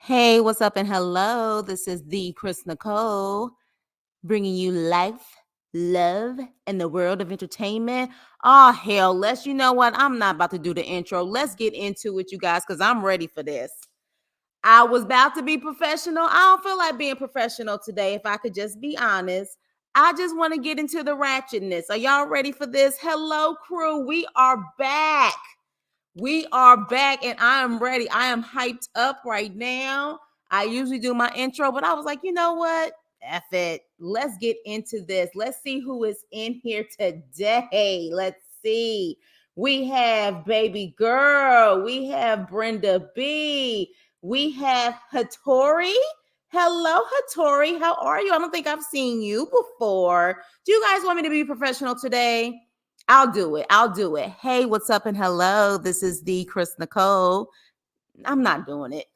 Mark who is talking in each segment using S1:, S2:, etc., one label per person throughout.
S1: Hey, what's up and hello? This is the Chris Nicole bringing you life, love, and the world of entertainment. Oh, hell, you know what? I'm not about to do the intro. Let's get into it, you guys, because I'm ready for this. I was about to be professional. I don't feel like being professional today, if I could just be honest. I just want to get into the ratchetness. Are y'all ready for this? Hello, crew. We are back. We are back and I am ready. I am hyped up right now. I usually do my intro, but I was like, you know what? F it. Let's get into this. Let's see who is in here today. Let's see. We have Baby Girl. We have Brenda B. We have Hattori. Hello, Hattori. How are you? I don't think I've seen you before. Do you guys want me to be professional today? I'll do it. I'll do it. Hey, what's up and hello? This is the Chris Nicole. I'm not doing it.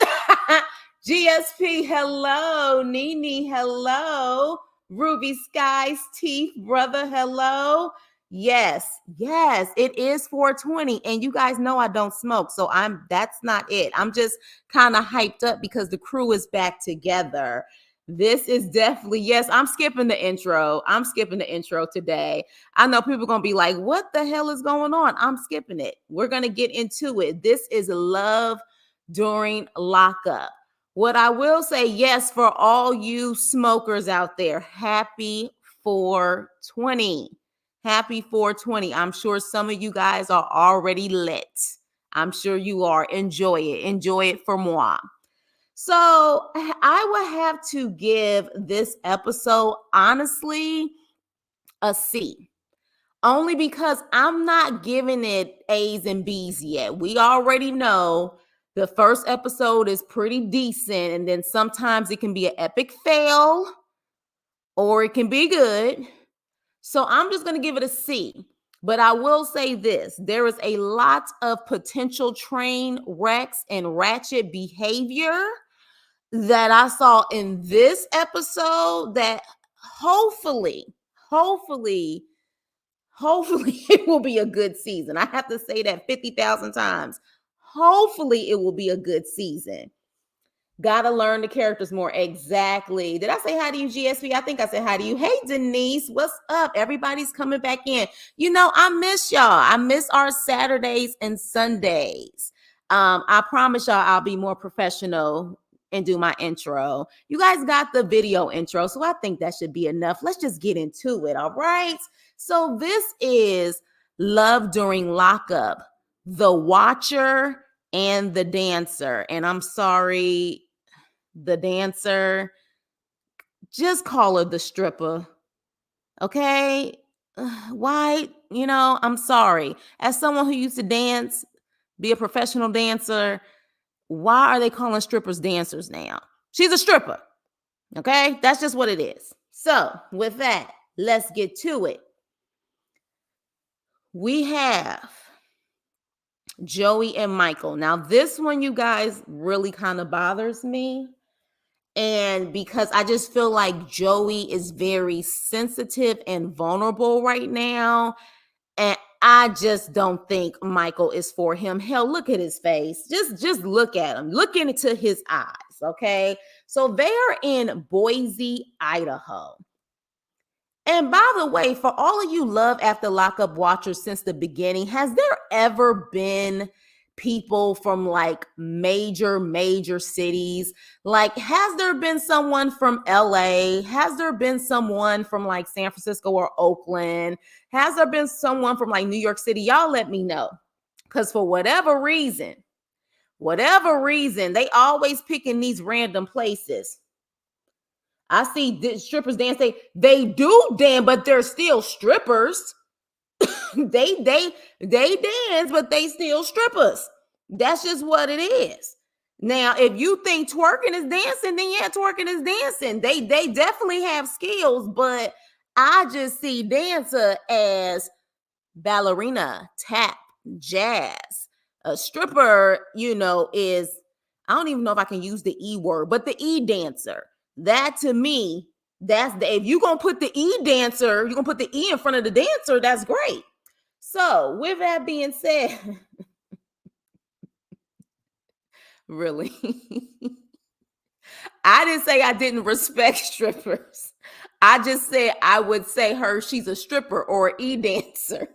S1: GSP, hello. Nene, hello. Ruby Skies, Teeth, brother, hello. Yes, it is 420. And you guys know I don't smoke. So that's not it. I'm just kind of hyped up because the crew is back together. This is definitely, yes, I'm skipping the intro. I'm skipping the intro today. I know people are going to be like, what the hell is going on? I'm skipping it. We're going to get into it. This is love during lockup. What I will say, yes, for all you smokers out there, happy 420. Happy 420. I'm sure some of you guys are already lit. I'm sure you are. Enjoy it. Enjoy it for moi. So I would have to give this episode, honestly, a C. Only because I'm not giving it A's and B's yet. We already know the first episode is pretty decent, and then sometimes it can be an epic fail or it can be good. So I'm just going to give it a C. But I will say this, there is a lot of potential train wrecks and ratchet behavior that I saw in this episode that hopefully it will be a good season. I have to say that 50,000 times. Hopefully it will be a good season. Gotta learn the characters more. Exactly. Did I say hi to you, GSP? I think I said hi to you. Hey, Denise, what's up? Everybody's coming back in. You know, I miss y'all. I miss our Saturdays and Sundays. I promise y'all I'll be more professional and do my intro. You guys got the video intro, so I think that should be enough. Let's just get into it, all right? So this is Love During Lockup, The Watcher and the Dancer. And I'm sorry, the dancer, just call her the stripper. Okay? Why? You know, I'm sorry. As someone who used to dance, be a professional dancer, why are they calling strippers dancers now? She's a stripper. Okay? That's just what it is. So, with that, let's get to it. We have Joey and Michael. Now, this one, you guys, really kind of bothers me. And because I just feel like Joey is very sensitive and vulnerable right now. And I just don't think Michael is for him. Hell, look at his face. Just look at him. Look into his eyes, okay? So they are in Boise, Idaho. And by the way, for all of you Love After Lockup watchers since the beginning, has there ever been people from like major cities? Like, has there been someone from LA? Has there been someone from like San Francisco or Oakland? Has there been someone from like New York City? Y'all let me know. Because for whatever reason, they always picking these random places. I see strippers dance. They do dance, but they're still strippers. they dance, but they still strippers. That's just what it is. Now, if you think twerking is dancing, then yeah, twerking is dancing. They definitely have skills, but I just see dancer as ballerina, tap, jazz. A stripper, you know, is, I don't even know if I can use the E word, but the E dancer. That to me, if you're gonna put the E dancer, you're gonna put the E in front of the dancer, that's great. So with that being said, really, I didn't say I didn't respect strippers. I just said I would say she's a stripper or an e-dancer,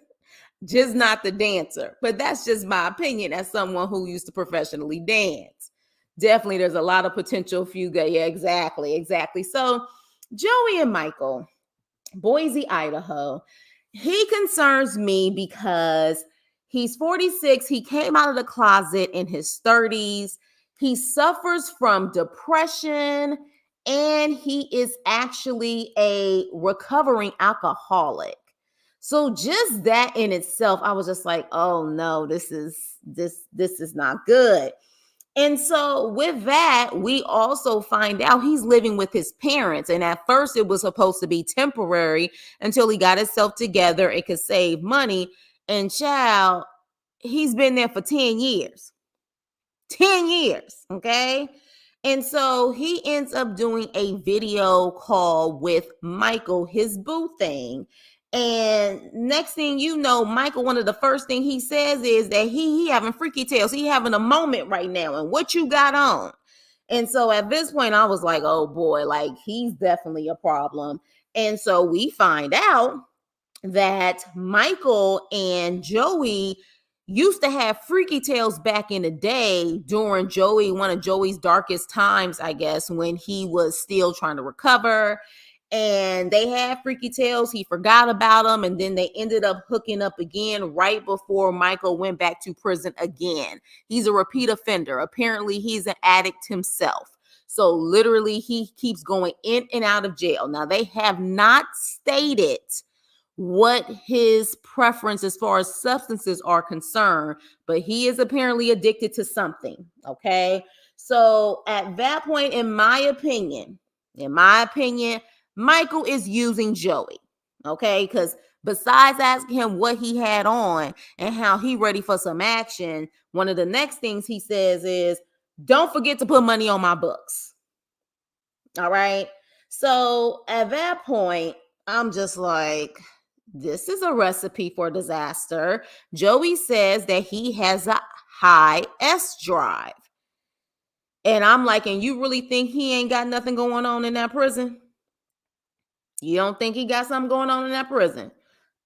S1: just not the dancer. But that's just my opinion as someone who used to professionally dance. Definitely, there's a lot of potential fuga. Yeah, exactly. So, Joey and Michael, Boise, Idaho. He concerns me because he's 46. He came out of the closet in his 30s. He suffers from depression and he is actually a recovering alcoholic. So just that in itself, I was just like, oh no, this is not good. And so with that, we also find out he's living with his parents. And at first it was supposed to be temporary until he got himself together and could save money. And child, he's been there for 10 years. 10 years. Okay. And so he ends up doing a video call with Michael, his boo thing. And next thing you know, Michael, one of the first thing he says is that he having freaky tales. He having a moment right now. And what you got on? And so at this point, I was like, oh boy, like he's definitely a problem. And so we find out that Michael and Joey used to have freaky tales back in the day during one of Joey's darkest times, I guess, when he was still trying to recover. And they had freaky tales. He forgot about them. And then they ended up hooking up again right before Michael went back to prison again. He's a repeat offender. Apparently, he's an addict himself. So literally, he keeps going in and out of jail. Now, they have not stated what his preference as far as substances are concerned, but he is apparently addicted to something. Okay. So at that point, in my opinion, Michael is using Joey. Okay. Because besides asking him what he had on and how he ready for some action, one of the next things he says is, don't forget to put money on my books. All right. So at that point, I'm just like, this is a recipe for disaster. Joey says that he has a high S drive. And I'm like, and you really think he ain't got nothing going on in that prison? You don't think he got something going on in that prison?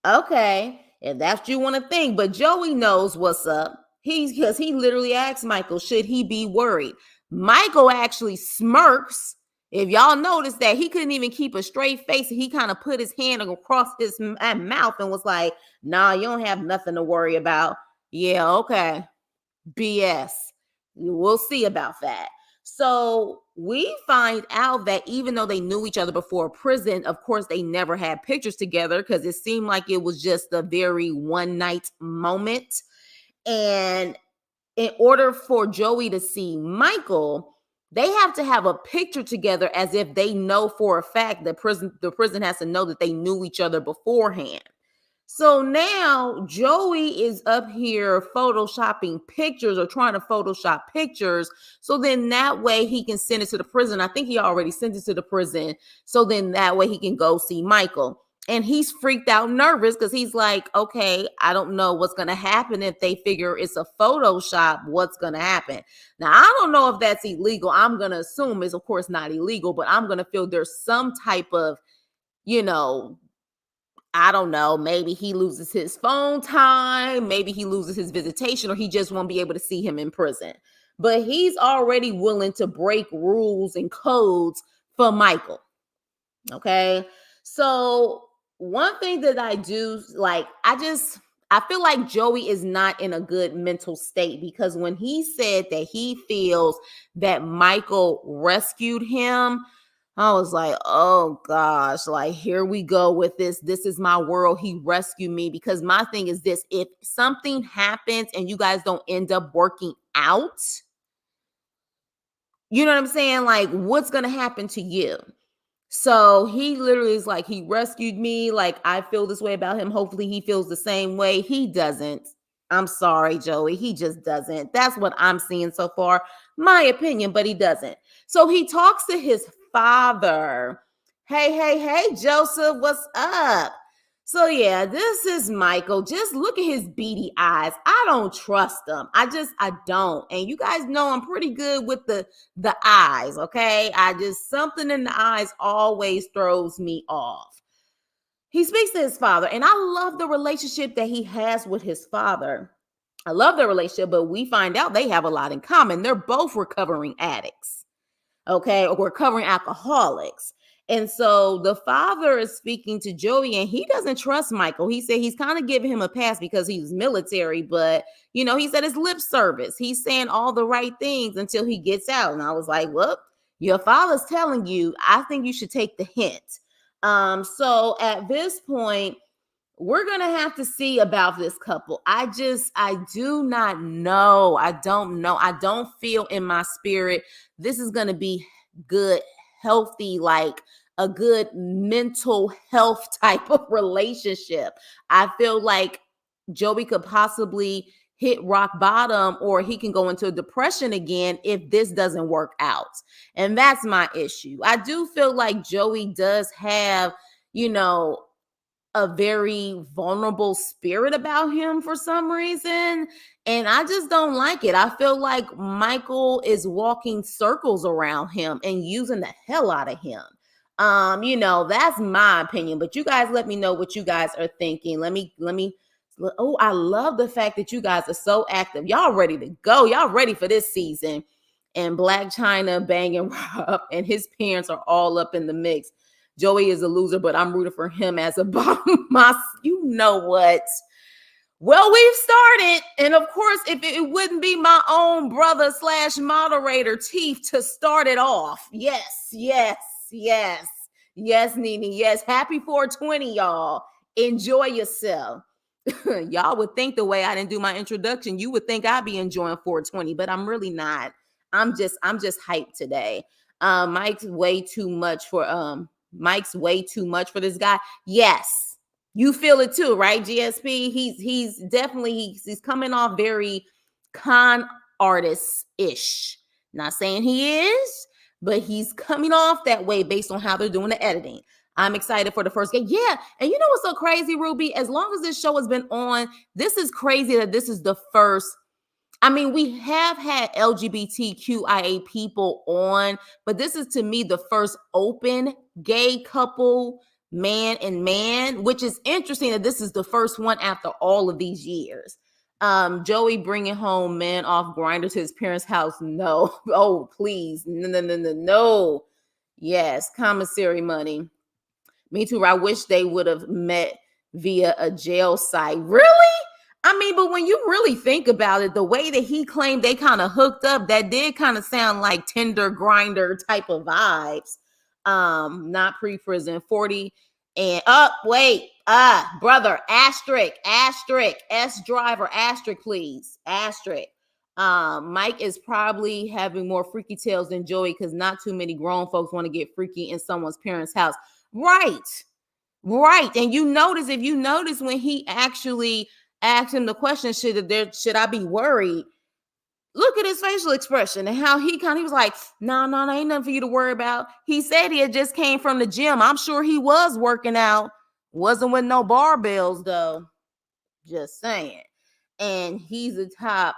S1: Okay, if that's what you want to think. But Joey knows what's up. Because he literally asked Michael, should he be worried? Michael actually smirks. If y'all notice that he couldn't even keep a straight face, he kind of put his hand across his mouth and was like, nah, you don't have nothing to worry about. Yeah, okay. BS. We'll see about that. So we find out that even though they knew each other before prison, of course, they never had pictures together because it seemed like it was just a very one night moment. And in order for Joey to see Michael, they have to have a picture together as if they know for a fact that the prison has to know that they knew each other beforehand. So now Joey is up here photoshopping pictures or trying to Photoshop pictures. So then that way he can send it to the prison. I think he already sent it to the prison. So then that way he can go see Michael. And he's freaked out nervous because he's like, okay, I don't know what's going to happen if they figure it's a Photoshop. What's going to happen? Now, I don't know if that's illegal. I'm going to assume it's, of course, not illegal, but I'm going to feel there's some type of, I don't know, maybe he loses his phone time, maybe he loses his visitation, or he just won't be able to see him in prison. But he's already willing to break rules and codes for Michael. Okay. So one thing that I do, like, I feel like Joey is not in a good mental state because when he said that he feels that Michael rescued him, I was like, oh gosh, like here we go with this. This is my world. He rescued me because my thing is this. If something happens and you guys don't end up working out, you know what I'm saying? Like what's going to happen to you? So he literally is like, he rescued me. Like I feel this way about him. Hopefully he feels the same way. He doesn't. I'm sorry, Joey. He just doesn't. That's what I'm seeing so far. My opinion, but he doesn't. So he talks to his father. Hey, Joseph, what's up? So yeah, this is Michael. Just look at his beady eyes. I don't trust him. I don't. And you guys know I'm pretty good with the eyes, okay? I just something in the eyes always throws me off. He speaks to his father, and I love the relationship that he has with his father. I love their relationship, but we find out they have a lot in common. They're both recovering addicts, okay, or recovering alcoholics. And so the father is speaking to Joey, and he doesn't trust Michael. He said he's kind of giving him a pass because he was military, but he said it's lip service. He's saying all the right things until he gets out. And I was like, well, your father's telling you, I think you should take the hint. So at this point, we're going to have to see about this couple. I do not know. I don't know. I don't feel in my spirit this is going to be good, healthy, like a good mental health type of relationship. I feel like Joey could possibly hit rock bottom, or he can go into a depression again if this doesn't work out. And that's my issue. I do feel like Joey does have, a very vulnerable spirit about him for some reason. And I just don't like it. I feel like Michael is walking circles around him and using the hell out of him. That's my opinion. But you guys let me know what you guys are thinking. Let me. Oh, I love the fact that you guys are so active. Y'all ready to go. Y'all ready for this season. And Black China banging Rob and his parents are all up in the mix. Joey is a loser, but I'm rooting for him as a bottom. You know what? Well, we've started. And of course, if it wouldn't be my own brother / moderator, Teeth, to start it off. Yes, Nene. Yes. Happy 420, y'all. Enjoy yourself. Y'all would think the way I didn't do my introduction, you would think I'd be enjoying 420, but I'm really not. I'm just hyped today. Mike's way too much for this guy. Yes, you feel it too, right? GSP. He's definitely he's coming off very con artist-ish. Not saying he is, but he's coming off that way based on how they're doing the editing. I'm excited for the first game. Yeah. And you know what's so crazy, Ruby? As long as this show has been on, this is crazy that this is the first. I mean, we have had LGBTQIA people on, but this is to me the first open gay couple, man and man, which is interesting that this is the first one after all of these years. Joey bringing home man off Grindr to his parents' house. No. Oh, please. No. Yes. Commissary money. Me too. I wish they would have met via a jail site. Really? I mean, but when you really think about it, the way that he claimed they kind of hooked up, that did kind of sound like Tinder Grinder type of vibes. Not pre-prison. 40 and brother, asterisk, S driver, asterisk, please. Asterisk. Mike is probably having more freaky tales than Joey because not too many grown folks want to get freaky in someone's parents' house. Right. And if you notice when he actually asked him the question, should I be worried? Look at his facial expression and how he was like, no, ain't nothing for you to worry about. He said he had just came from the gym. I'm sure he was working out. Wasn't with no barbells though. Just saying. And he's a top.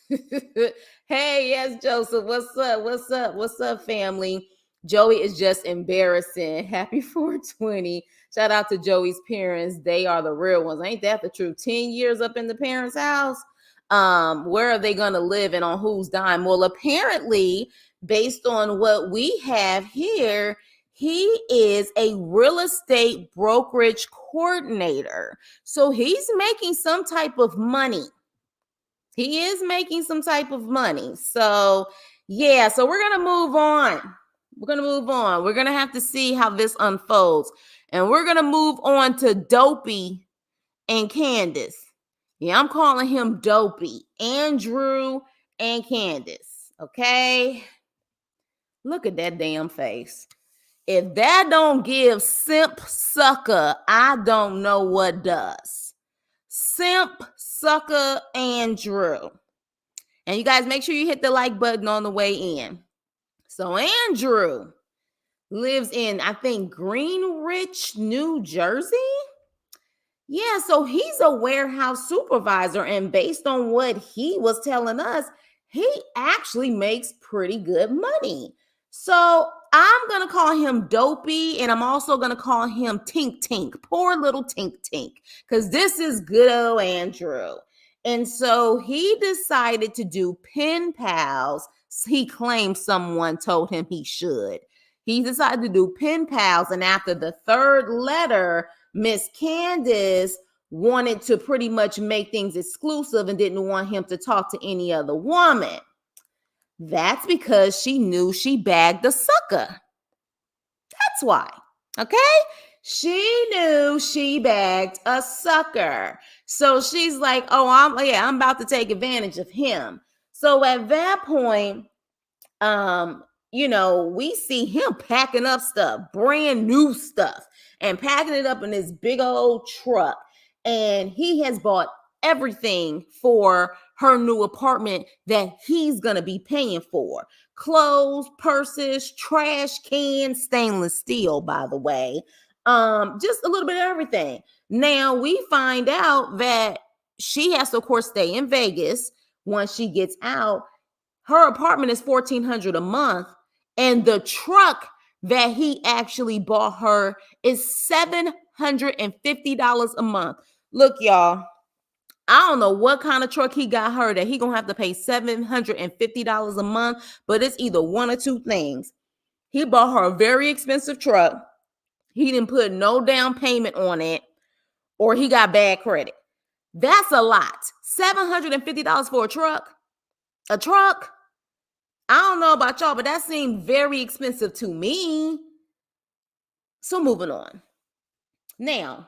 S1: Hey, yes, Joseph. What's up, family? Joey is just embarrassing. Happy 420. Shout out to Joey's parents. They are the real ones. Ain't that the truth? 10 years up in the parents' house. Where are they going to live and on whose dime? Well, apparently, based on what we have here, he is a real estate brokerage coordinator. So he's making some type of money. He is making some type of money. So, yeah, so we're going to move on. We're going to have to see how this unfolds. And we're going to move on to Dopey and Candace. Yeah, I'm calling him Dopey. Andrew and Candace. Okay? Look at that damn face. If that don't give simp sucker, I don't know what does. Simp sucker Andrew. And you guys make sure you hit the like button on the way in. So Andrew lives in, I think, Greenwich, New Jersey. Yeah, so he's a warehouse supervisor, and based on what he was telling us, he actually makes pretty good money. So I'm gonna call him Dopey, and I'm also gonna call him Tink Tink, poor little Tink Tink, because this is good old Andrew. And so he decided to do pen pals. He claimed someone told him he should. He decided to do pen pals, and after the third letter, Miss Candace wanted to pretty much make things exclusive and didn't want him to talk to any other woman. That's because she knew she bagged a sucker. That's why. Okay? She knew she bagged a sucker. So she's like, "Oh, I'm about to take advantage of him." So at that point, um we see him packing up stuff, brand new stuff, and packing it up in this big old truck, and he has bought everything for her new apartment that he's gonna be paying for: clothes, purses, trash cans, stainless steel, by the way, just a little bit of everything. Now we find out that she has to, of course, stay in Vegas. Once she gets out, her apartment is $1,400 a month, and the truck that he actually bought her is $750 a month. Look, y'all, I don't know what kind of truck he got her that he gonna have to pay $750 a month, but it's either one or two things. He bought her a very expensive truck. He didn't put no down payment on it, or he got bad credit. That's a lot. $750 for a truck. A truck. I don't know about y'all, but that seemed very expensive to me. So moving on. Now,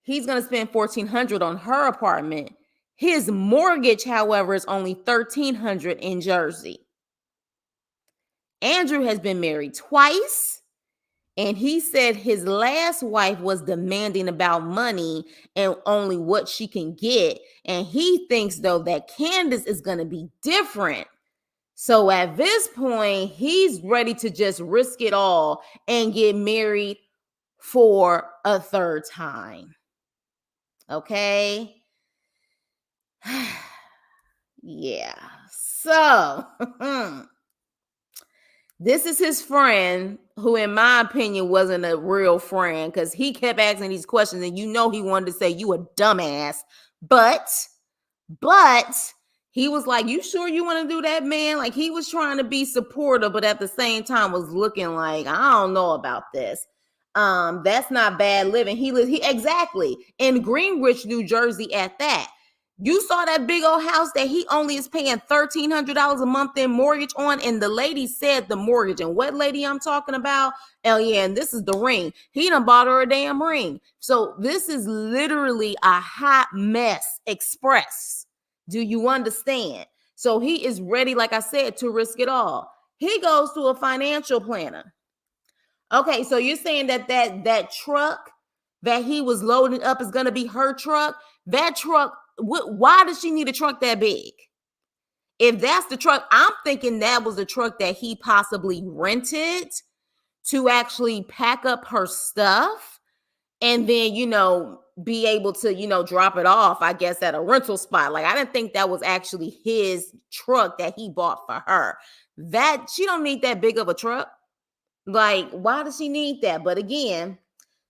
S1: he's going to spend $1,400 on her apartment. His mortgage, however, is only $1,300 in Jersey. Andrew has been married twice, and he said his last wife was demanding about money and only what she can get. And he thinks, though, that Candace is going to be different. So at this point, he's ready to just risk it all and get married for a third time. Okay? Yeah. So, this is his friend, who, in my opinion, wasn't a real friend, because he kept asking these questions, and he wanted to say, "You a dumbass." But he was like, "You sure you want to do that, man?" Like, he was trying to be supportive, but at the same time was looking like, "I don't know about this. That's not bad living." He exactly in Greenwich, New Jersey at that. You saw that big old house that he only is paying $1,300 a month in mortgage on, and the lady said the mortgage. And what lady I'm talking about? Oh yeah, and this is the ring. He done bought her a damn ring. So this is literally a hot mess express. Do you understand? So he is ready, like I said, to risk it all. He goes to a financial planner. Okay, so you're saying that truck that he was loading up is going to be her truck? That truck, why does she need a truck that big? If that's the truck, I'm thinking that was the truck that he possibly rented to actually pack up her stuff and then, be able to, drop it off, I guess, at a rental spot. Like, I didn't think that was actually his truck that he bought for her. That she don't need that big of a truck. Like, why does she need that? But again,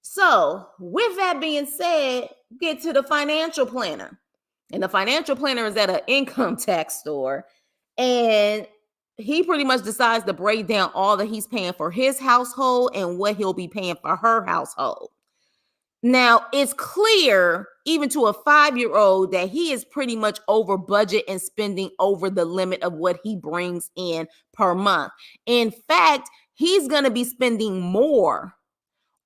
S1: so with that being said, get to the financial planner. And the financial planner is at an income tax store. And he pretty much decides to break down all that he's paying for his household and what he'll be paying for her household. Now, it's clear, even to a 5-year-old, that he is pretty much over budget and spending over the limit of what he brings in per month. In fact, he's going to be spending more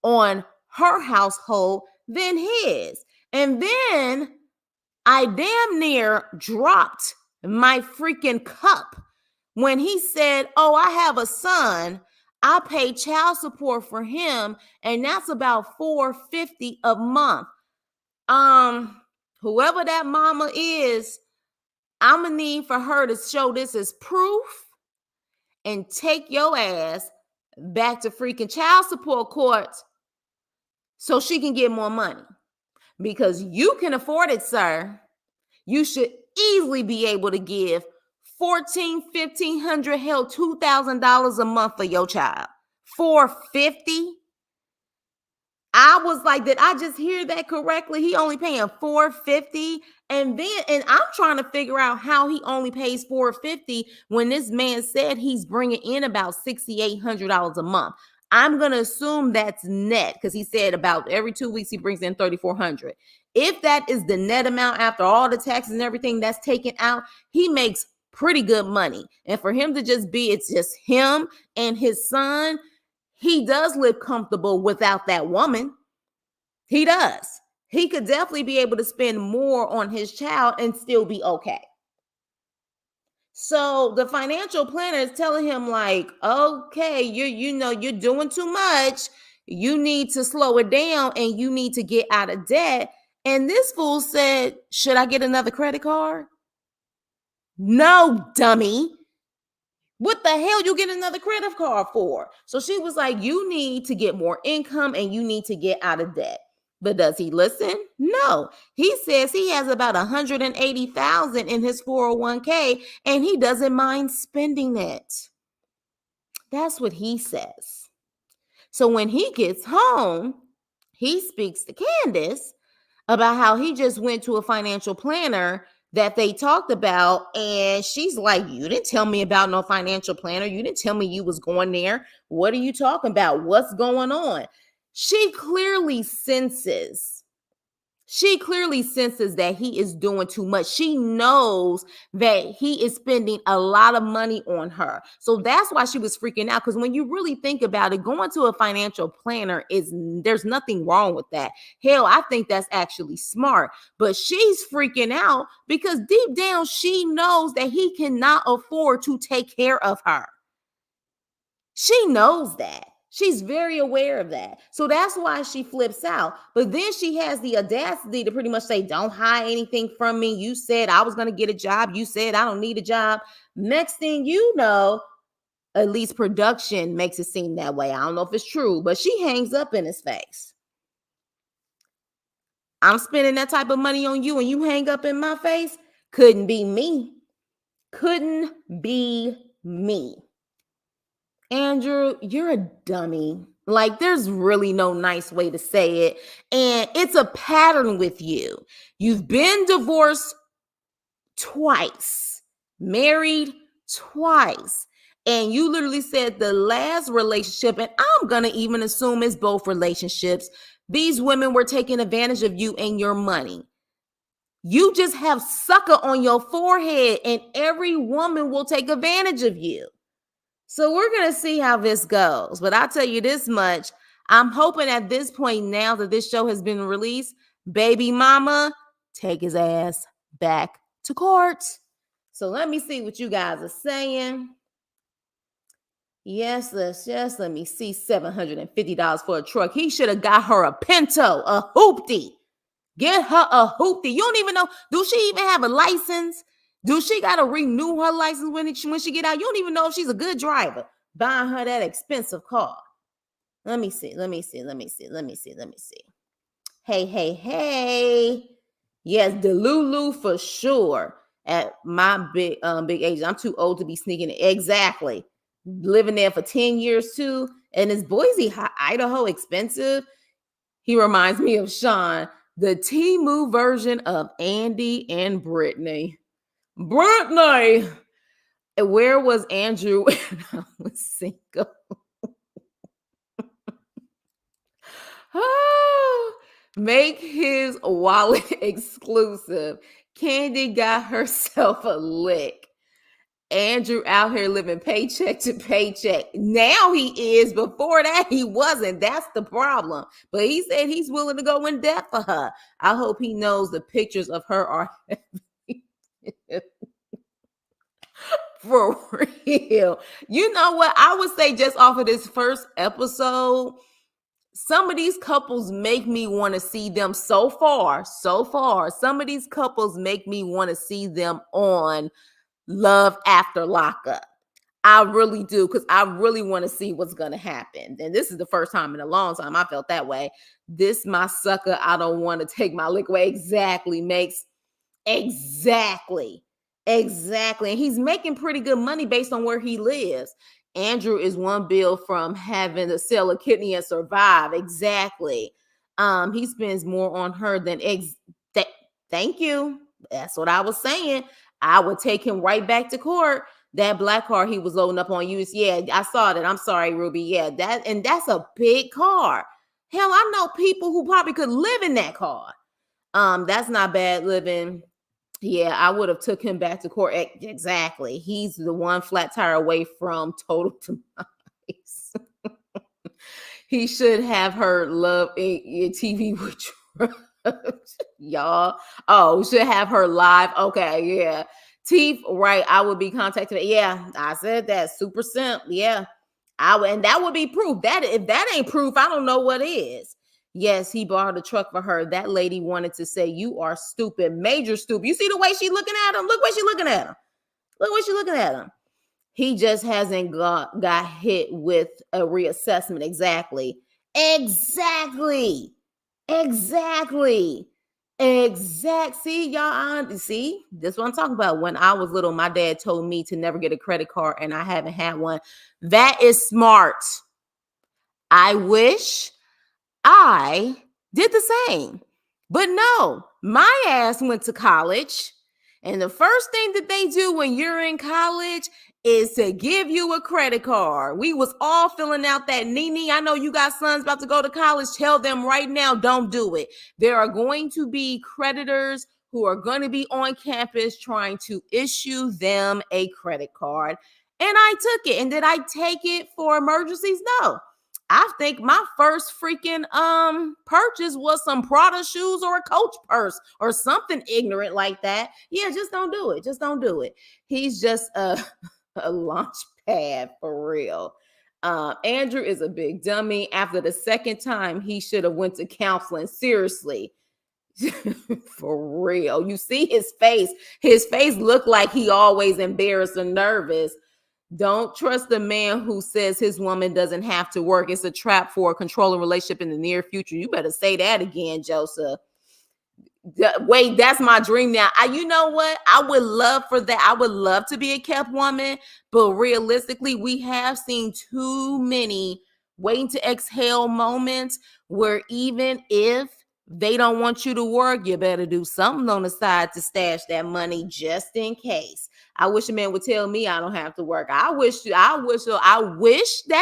S1: on her household than his. And then I damn near dropped my freaking cup when he said, "Oh, I have a son. I pay child support for him, and that's about $450 a month." Whoever that mama is, I'm gonna need for her to show this as proof and take your ass back to freaking child support court so she can get more money. because you can afford it, sir. You should easily be able to give 14, 1,500, hell, $2,000 a month for your child. 450. I was like, did I just hear that correctly? He only paying 450. And I'm trying to figure out how he only pays 450 when this man said he's bringing in about $6,800 a month. I'm going to assume that's net because he said about every 2 weeks he brings in 3,400. If that is the net amount after all the taxes and everything that's taken out, he makes pretty good money. And for him to just be, it's just him and his son, he does live comfortable without that woman. He does. He could definitely be able to spend more on his child and still be okay. So the financial planner is telling him like, okay, you're doing too much. You need to slow it down and you need to get out of debt. And this fool said, should I get another credit card? No, dummy. What the hell you get another credit card for? So she was like, you need to get more income and you need to get out of debt. But does he listen? No. He says he has about 180,000 in his 401k and he doesn't mind spending it. That's what he says. So when he gets home, he speaks to Candace about how he just went to a financial planner that they talked about, and she's like, you didn't tell me about no financial planner. You didn't tell me you was going there. What are you talking about? What's going on? She clearly senses that he is doing too much. She knows that he is spending a lot of money on her. So that's why she was freaking out. Because when you really think about it, going to a financial planner there's nothing wrong with that. Hell, I think that's actually smart. But she's freaking out because deep down, she knows that he cannot afford to take care of her. She knows that. She's very aware of that. So that's why she flips out. But then she has the audacity to pretty much say, don't hide anything from me. You said I was going to get a job. You said I don't need a job. Next thing you know, at least production makes it seem that way. I don't know if it's true, but she hangs up in his face. I'm spending that type of money on you and you hang up in my face? Couldn't be me. Couldn't be me. Andrew, you're a dummy. Like, there's really no nice way to say it. And it's a pattern with you. You've been divorced twice, married twice. And you literally said the last relationship, and I'm going to even assume it's both relationships, these women were taking advantage of you and your money. You just have sucker on your forehead, and every woman will take advantage of you. So we're going to see how this goes. But I'll tell you this much. I'm hoping at this point now that this show has been released, baby mama, take his ass back to court. So let me see what you guys are saying. Yes, let me see. $750 for a truck. He should have got her a Pinto, a hoopty. Get her a hoopty. You don't even know. Do she even have a license? Do she got to renew her license when she get out? You don't even know if she's a good driver. Buying her that expensive car. Let me see. Hey. Yes, Delulu for sure. At my big age, I'm too old to be sneaking it. Exactly. Living there for 10 years too. And is Boise, Idaho expensive? He reminds me of Sean, the Temu version of Andy and Brittany. Brittany! Where was Andrew when I was single? Make his wallet exclusive. Candy got herself a lick. Andrew out here living paycheck to paycheck. Now he is. Before that, he wasn't. That's the problem. But he said he's willing to go in debt for her. I hope he knows the pictures of her are for real. You know what? I would say just off of this first episode, some of these couples make me want to see them so far. Some of these couples make me want to see them on Love After Lockup. I really do, because I really want to see what's going to happen. And this is the first time in a long time I felt that way. This, my sucker, I don't want to take my lick away. Exactly. Makes exactly. Exactly. And he's making pretty good money based on where he lives. Andrew is one bill from having to sell a kidney and survive. Exactly. He spends more on her than thank you. That's what I was saying. I would take him right back to court. That black car he was loading up on use. Yeah, I saw that. I'm sorry, Ruby. Yeah, that's a big car. Hell, I know people who probably could live in that car. That's not bad living. Yeah, I would have took him back to court. Exactly. He's the one flat tire away from total demise. He should have her love a TV with y'all. Oh, should have her live. Okay, yeah. Teeth, right. I would be contacted. Yeah, I said that. Super simp. Yeah. I would, and that would be proof. That if that ain't proof, I don't know what is. Yes, he bought a truck for her. That lady wanted to say, "You are stupid, major stupid." You see the way she looking at him? Look what she looking at him. Look what she looking at him. He just hasn't got hit with a reassessment. Exactly. Exactly. Exactly. See, y'all, see, this is what I'm talking about. When I was little, my dad told me to never get a credit card, and I haven't had one. That is smart. I wish I did the same. But no, my ass went to college. And the first thing that they do when you're in college is to give you a credit card. We was all filling out that Nene. I know you got sons about to go to college. Tell them right now, don't do it. There are going to be creditors who are going to be on campus trying to issue them a credit card. And I took it. And did I take it for emergencies? No. I think my first freaking purchase was some Prada shoes or a Coach purse or something ignorant like that. Yeah, just don't do it. Just don't do it. He's just a launch pad for real. Andrew is a big dummy. After the second time, he should have went to counseling. Seriously. For real. You see his face. His face looked like he always embarrassed and nervous. Don't trust the man who says his woman doesn't have to work. It's a trap for a controlling relationship in the near future. You better say that again, Joseph. Wait, that's my dream now. You know what? I would love for that. I would love to be a kept woman, but realistically, we have seen too many waiting to exhale moments where even if they don't want you to work, you better do something on the side to stash that money just in case. I wish a man would tell me I don't have to work. I wish that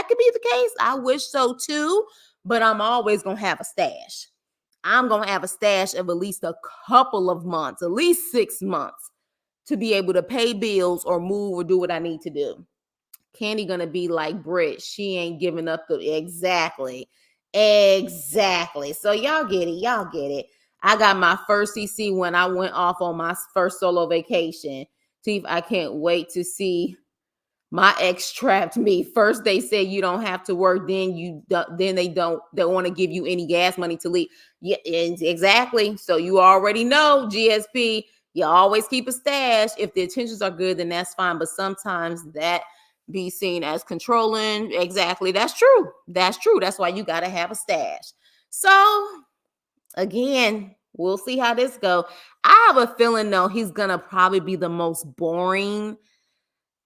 S1: could be the case. I wish so too, but I'm always gonna have a stash. I'm going to have a stash of at least a couple of months, at least 6 months to be able to pay bills or move or do what I need to do. Candy going to be like Brit. She ain't giving up the exactly. So y'all get it. Y'all get it. I got my first CC when I went off on my first solo vacation. Steve, I can't wait to see. My ex trapped me. First, they say you don't have to work. Then they don't want to give you any gas money to leave. Yeah, exactly. So you already know, GSP. You always keep a stash. If the intentions are good, then that's fine. But sometimes that be seen as controlling. Exactly. That's true. That's true. That's why you got to have a stash. So again, we'll see how this go. I have a feeling though he's gonna probably be the most boring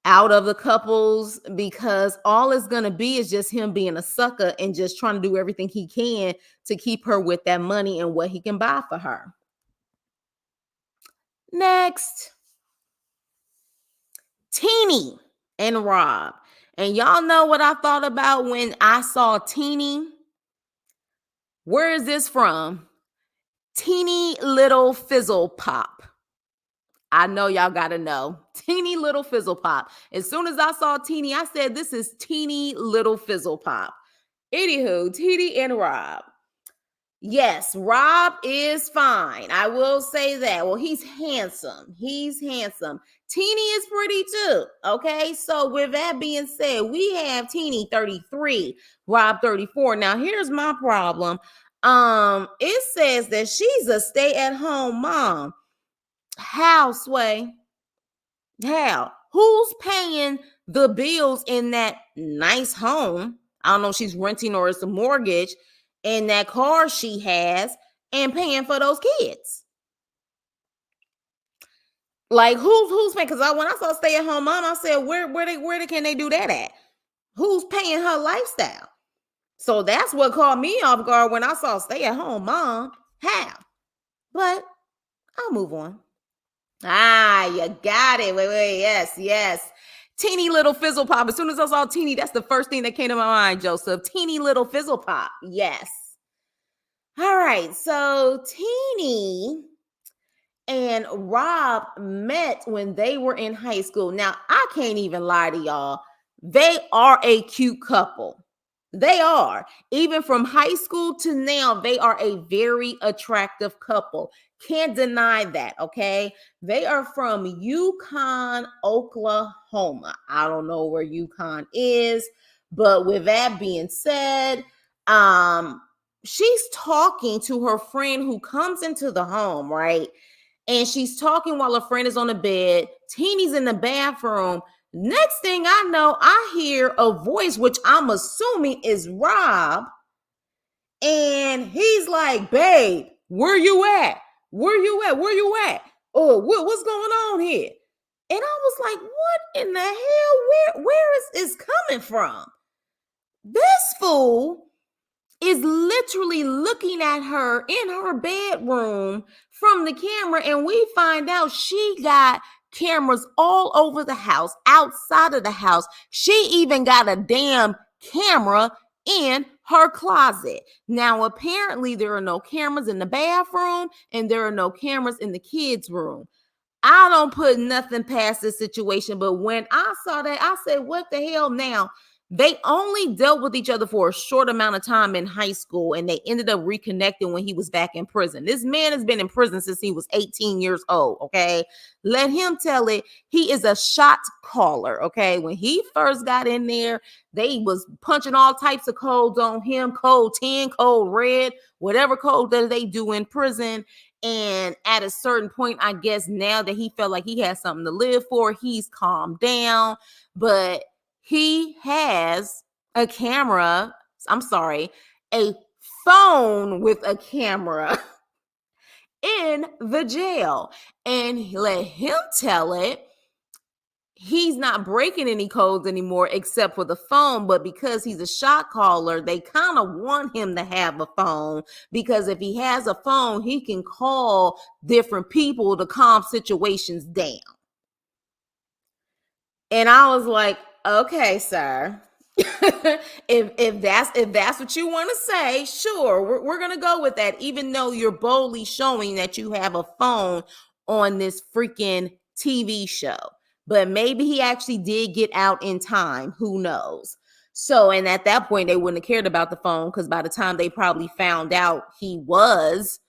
S1: out of the couples, because all it's going to be is just him being a sucker and just trying to do everything he can to keep her with that money and what he can buy for her. Next, Teeny and Rob. And y'all know what I thought about when I saw Teeny? Where is this from? Teeny Little Fizzle Pop. I know y'all got to know. Teeny Little Fizzle Pop. As soon as I saw Teeny, I said, this is Teeny Little Fizzle Pop. Anywho, Teeny and Rob. Yes, Rob is fine. I will say that. Well, he's handsome. Teeny is pretty too. Okay, so with that being said, we have Teeny 33, Rob 34. Now, here's my problem. It says that she's a stay-at-home mom. How, Sway? How? Who's paying the bills in that nice home. I don't know if she's renting or it's a mortgage, and that car she has, and paying for those kids. Like who's paying? Because when I saw stay at home mom, I said where can they do that at? Who's paying her lifestyle? So that's what caught me off guard when I saw stay at home mom. How? But I'll move on. Ah, you got it. Wait. Yes. Teeny little fizzle pop. As soon as I saw teeny, that's the first thing that came to my mind, Joseph. Teeny little fizzle pop. Yes. All right. So Teeny and Rob met when they were in high school. Now, I can't even lie to y'all. They are a cute couple. They are. Even from high school to now, they are a very attractive couple. Can't deny that, okay? They are from Yukon, Oklahoma. I don't know where Yukon is, but with that being said, she's talking to her friend who comes into the home, right? And she's talking while her friend is on the bed. Teeny's in the bathroom. Next thing I know, I hear a voice, which I'm assuming is Rob. And he's like, babe, where you at? Where you at? Oh, what's going on here? And I was like, what in the hell? Where is this coming from? This fool is literally looking at her in her bedroom from the camera, and we find out she got cameras all over the house, outside of the house. She even got a damn camera in her closet. Now, apparently, there are no cameras in the bathroom, and there are no cameras in the kids' room. I don't put nothing past this situation, but when I saw that, I said, what the hell now? They only dealt with each other for a short amount of time in high school, and they ended up reconnecting when he was back in prison. This man has been in prison since he was 18 years old, okay? Let him tell it. He is a shot caller, okay? When he first got in there, they was punching all types of codes on him, code 10, code red, whatever code that they do in prison. And at a certain point, I guess now that he felt like he had something to live for, he's calmed down. But he has a camera, a phone with a camera in the jail. And let him tell it. He's not breaking any codes anymore except for the phone, but because he's a shot caller, they kind of want him to have a phone, because if he has a phone, he can call different people to calm situations down. And I was like, okay, sir. if that's what you want to say, sure, we're gonna go with that, even though you're boldly showing that you have a phone on this freaking TV show. But maybe he actually did get out in time. Who knows? So, and at that point, they wouldn't have cared about the phone, because by the time they probably found out he was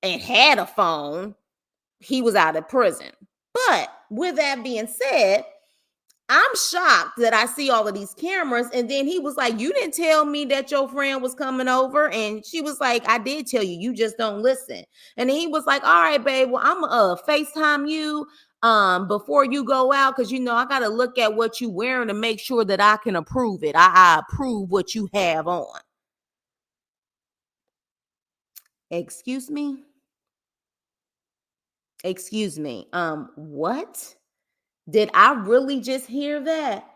S1: and had a phone, he was out of prison. But with that being said, I'm shocked that I see all of these cameras. And then he was like, you didn't tell me that your friend was coming over. And she was like, I did tell you, you just don't listen. And he was like, all right, babe, well, I'm FaceTime you before you go out, because I got to look at what you wearing to make sure that I can approve it. I approve what you have on. Excuse me? What? Did I really just hear that?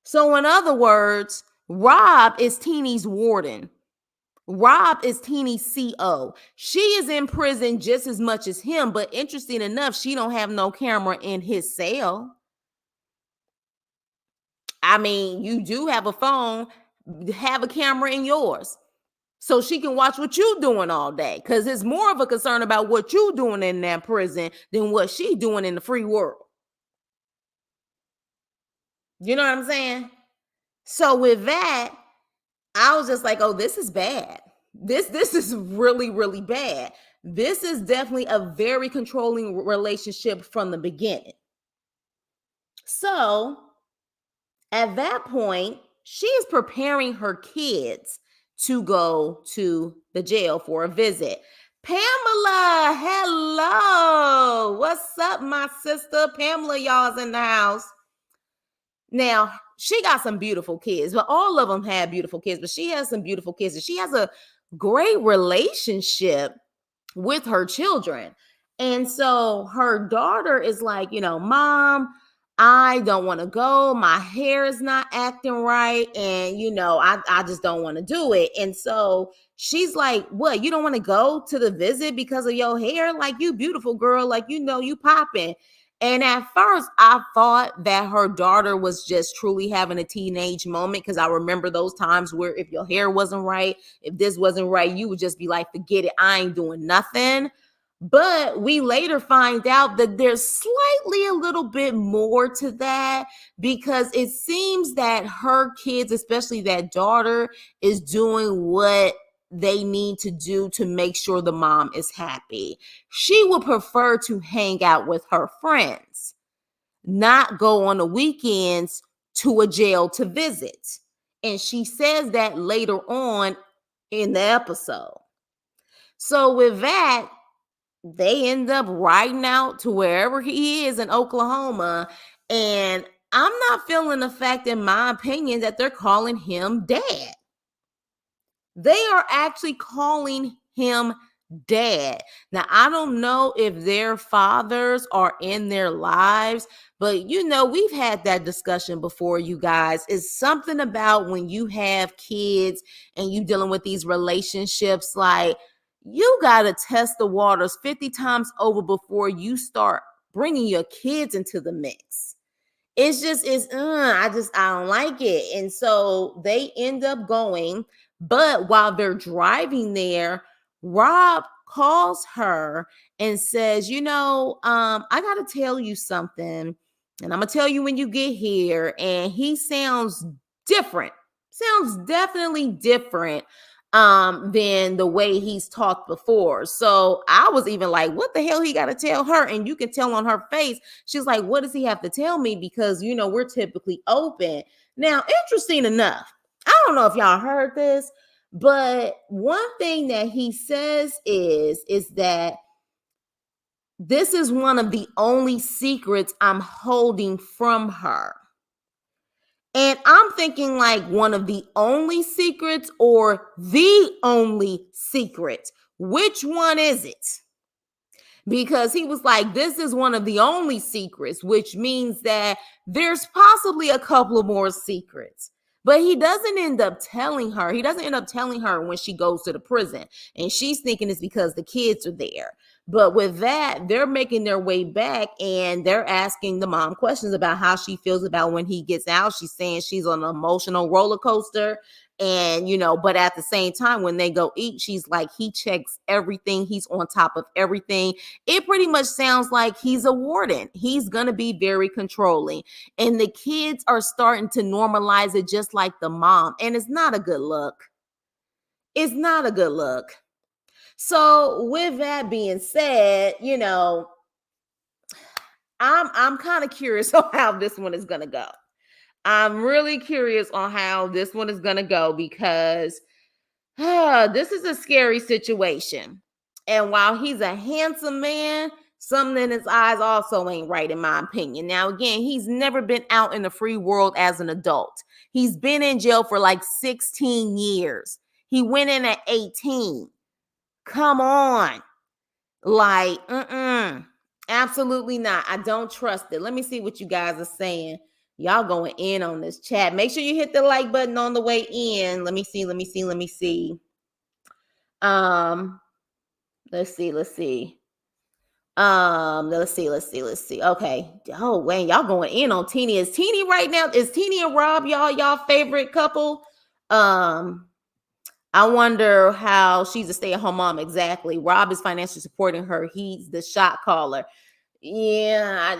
S1: So in other words, Rob is Teeny's warden. Rob is Teeny's CO. She is in prison just as much as him, but interesting enough, she don't have no camera in his cell. I mean, you do have a phone, have a camera in yours, so she can watch what you doing all day, because it's more of a concern about what you doing in that prison than what she doing in the free world. You know what I'm saying? So with that, I was just like, oh, this is bad. This is really, really bad. This is definitely a very controlling relationship from the beginning. So at that point, she is preparing her kids to go to the jail for a visit. Pamela, hello. What's up, my sister? Pamela, y'all's in the house. Now, she got some beautiful kids, but all of them had beautiful kids, but she has some beautiful kids, and she has a great relationship with her children. And so her daughter is like, Mom, I don't want to go. My hair is not acting right. And, I just don't want to do it. And so she's like, What? You don't want to go to the visit because of your hair? Like, you beautiful girl. Like, you popping. And at first, I thought that her daughter was just truly having a teenage moment because I remember those times where if your hair wasn't right, if this wasn't right, you would just be like, forget it, I ain't doing nothing. But we later find out that there's slightly a little bit more to that because it seems that her kids, especially that daughter, is doing what they need to do to make sure the mom is happy. She would prefer to hang out with her friends, not go on the weekends to a jail to visit. And she says that later on in the episode. So with that, they end up riding out to wherever he is in Oklahoma. And I'm not feeling the fact, in my opinion, that they're calling him dad. They are actually calling him dad. Now, I don't know if their fathers are in their lives, but we've had that discussion before, you guys. It's something about when you have kids and you dealing with these relationships, like you got to test the waters 50 times over before you start bringing your kids into the mix. I don't like it. And so they end up going, but while they're driving there, Rob calls her and says, I got to tell you something, and I'm going to tell you when you get here. And he sounds different, sounds definitely different than the way he's talked before. So I was even like, what the hell he got to tell her? And you can tell on her face, she's like, what does he have to tell me? Because, we're typically open. Now, interesting enough, I don't know if y'all heard this, but one thing that he says is that this is one of the only secrets I'm holding from her. And I'm thinking like one of the only secrets or the only secret. Which one is it? Because he was like, this is one of the only secrets, which means that there's possibly a couple of more secrets. But he doesn't end up telling her. He doesn't end up telling her when she goes to the prison. And she's thinking it's because the kids are there. But with that, they're making their way back and they're asking the mom questions about how she feels about when he gets out. She's saying she's on an emotional roller coaster. And, but at the same time, when they go eat, she's like, he checks everything. He's on top of everything. It pretty much sounds like he's a warden. He's going to be very controlling. And the kids are starting to normalize it just like the mom. And it's not a good look. It's not a good look. So with that being said, I'm kind of curious on how this one is going to go. I'm really curious on how this one is going to go because this is a scary situation. And while he's a handsome man, something in his eyes also ain't right, in my opinion. Now, again, he's never been out in the free world as an adult. He's been in jail for like 16 years. He went in at 18. Come on. Like, absolutely not. I don't trust it. Let me see what you guys are saying. Y'all going in on this chat. Make sure you hit the like button on the way in. Let me see. Let's see. Okay. Oh, wait, y'all going in on Teeny. Is Teeny right now? Is Teeny and Rob y'all favorite couple? I wonder how she's a stay-at-home mom. Exactly. Rob is financially supporting her. He's the shot caller. Yeah.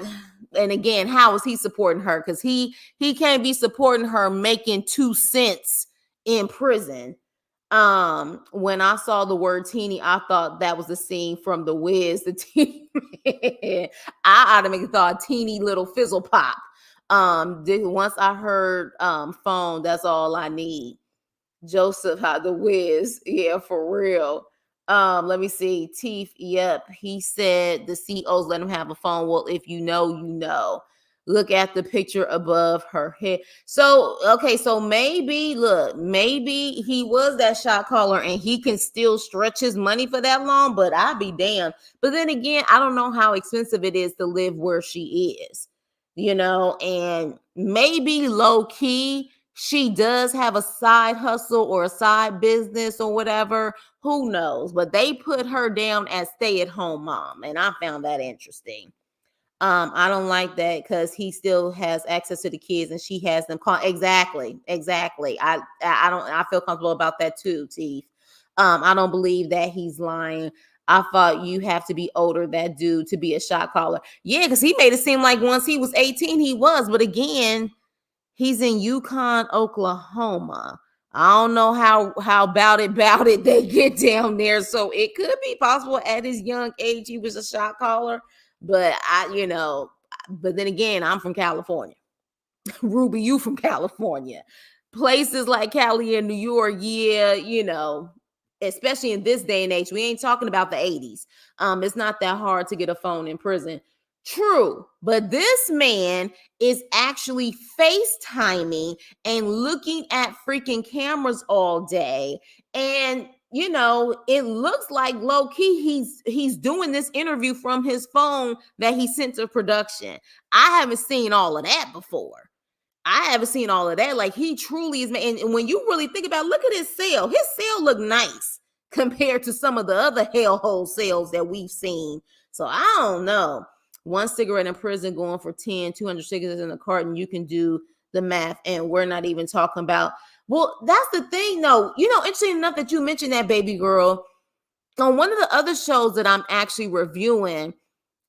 S1: And again, how is he supporting her? Because he can't be supporting her making 2 cents in prison. When I saw the word teeny, I thought that was the scene from The Wiz. The teeny, I automatically thought teeny little fizzle pop. Once I heard phone, that's all I need. Joseph had The Wiz. Yeah, for real. Let me see. Teeth, yep. He said the CEOs let him have a phone. Well, if you know, you know. Look at the picture above her head. So, okay, so maybe, look, maybe he was that shot caller and he can still stretch his money for that long, but I'd be damned. But then again, I don't know how expensive it is to live where she is, and maybe low key, she does have a side hustle or a side business or whatever. Who knows? But they put her down as stay-at-home mom, and I found that interesting. I don't like that because he still has access to the kids and she has them call exactly. I don't I feel comfortable about that too, Teeth. I don't believe that he's lying. I thought you have to be older, that dude, to be a shot caller. Yeah, because he made it seem like once he was 18, he was, but again, he's in Yukon, Oklahoma. I don't know how about it they get down there. So it could be possible at his young age he was a shot caller. But but then again, I'm from California. Ruby, you from California. Places like Cali and New York, yeah, especially in this day and age, we ain't talking about the 80s. It's not that hard to get a phone in prison. True, but this man is actually FaceTiming and looking at freaking cameras all day. And it looks like low key he's doing this interview from his phone that he sent to production. I haven't seen all of that before. I haven't seen all of that. Like, he truly is, and when you really think about it, look at his cell look nice compared to some of the other hellhole sales that we've seen. So I don't know. One cigarette in prison going for 10, 200 cigarettes in a carton, you can do the math, and we're not even talking about. Well, that's the thing, though. Interesting enough that you mentioned that, baby girl. On one of the other shows that I'm actually reviewing,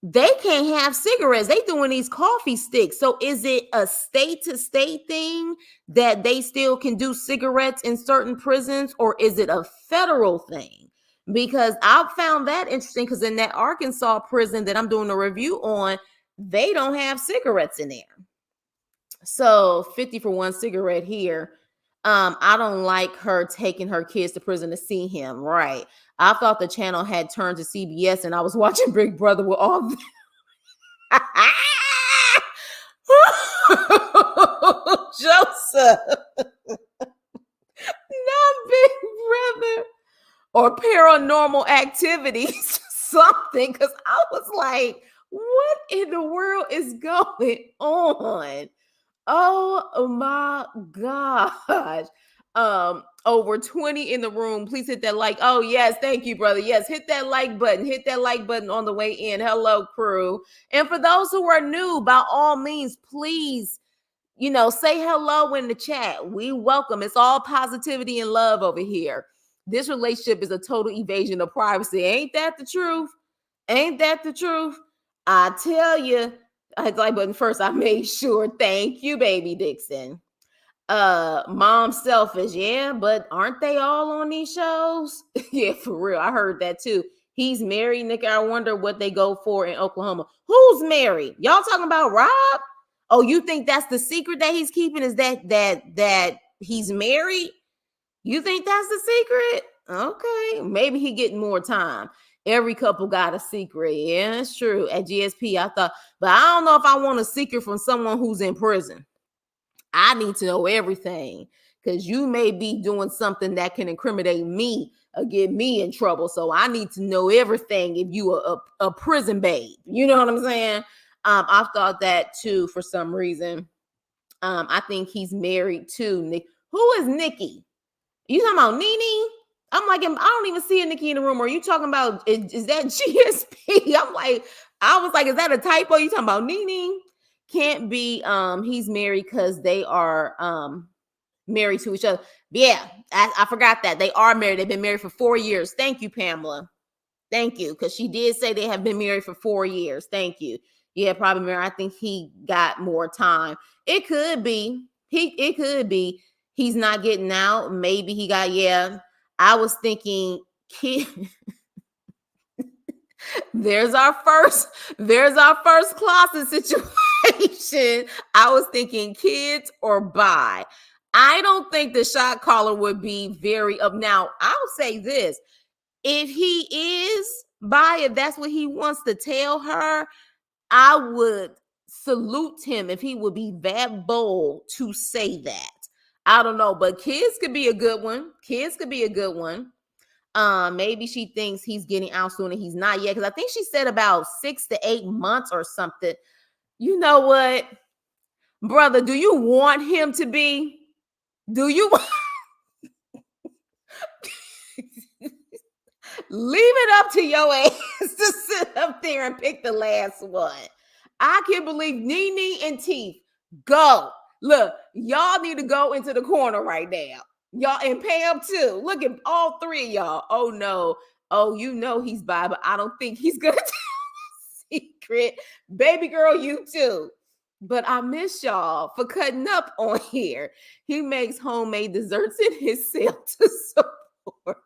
S1: they can't have cigarettes. They doing these coffee sticks. So is it a state to state thing that they still can do cigarettes in certain prisons, or is it a federal thing? Because I found that interesting, because in that Arkansas prison that I'm doing a review on, they don't have cigarettes in there. So 50 for one cigarette here. I don't like her taking her kids to prison to see him. Right. I thought the channel had turned to CBS and I was watching Big Brother with all the Joseph. Not Big Brother or Paranormal Activities, something. Because I was like, what in the world is going on? Oh my gosh. Over 20 in the room. Please hit that like. Oh, yes. Thank you, brother. Yes, hit that like button. Hit that like button on the way in. Hello, crew. And for those who are new, by all means, please, say hello in the chat. We welcome. It's all positivity and love over here. This relationship is a total evasion of privacy. Ain't that the truth? Ain't that the truth? I tell you. I hit the like button first. I made sure. Thank you, baby Dixon. Mom selfish, yeah, but aren't they all on these shows? Yeah, for real. I heard that too. He's married, Nick. I wonder what they go for in Oklahoma. Who's married? Y'all talking about Rob? Oh, you think that's the secret that he's keeping? Is that he's married? You think that's the secret? Okay, maybe he getting more time. Every couple got a secret. Yeah, it's true. At GSP, I thought, but I don't know if I want a secret from someone who's in prison. I need to know everything, because you may be doing something that can incriminate me or get me in trouble. So I need to know everything if you are a prison babe. You know what I'm saying? I've thought that too for some reason. I think he's married to Nick. Who is Nikki? You talking about Nene? I'm like, I don't even see a Nikki in the room. Are you talking about, is that GSP? I was like, is that a typo? You talking about Nene? Can't be. He's married because they are married to each other. Yeah, I forgot that. They are married. They've been married for 4 years. Thank you, Pamela. Thank you. Because she did say they have been married for 4 years. Thank you. Yeah, probably married. I think he got more time. It could be. It could be. He's not getting out. Maybe he got, yeah. I was thinking kid. There's our first closet situation. I was thinking kids or bi. I don't think the shot caller would be very up. Now, I'll say this. If he is bi, if that's what he wants to tell her, I would salute him if he would be that bold to say that. I don't know, but kids could be a good one. Kids could be a good one. Maybe she thinks he's getting out soon and he's not yet. Because I think she said about 6 to 8 months or something. You know what, brother? Do you want him to be? Do you? Leave it up to your ass to sit up there and pick the last one. I can't believe Nene and Teeth. Go. Look, y'all need to go into the corner right now. Y'all and Pam too. Look at all three of y'all. Oh no. Oh, you know he's bi, but I don't think he's gonna tell the secret. Baby girl, you too. But I miss y'all for cutting up on here. He makes homemade desserts in his cell to support.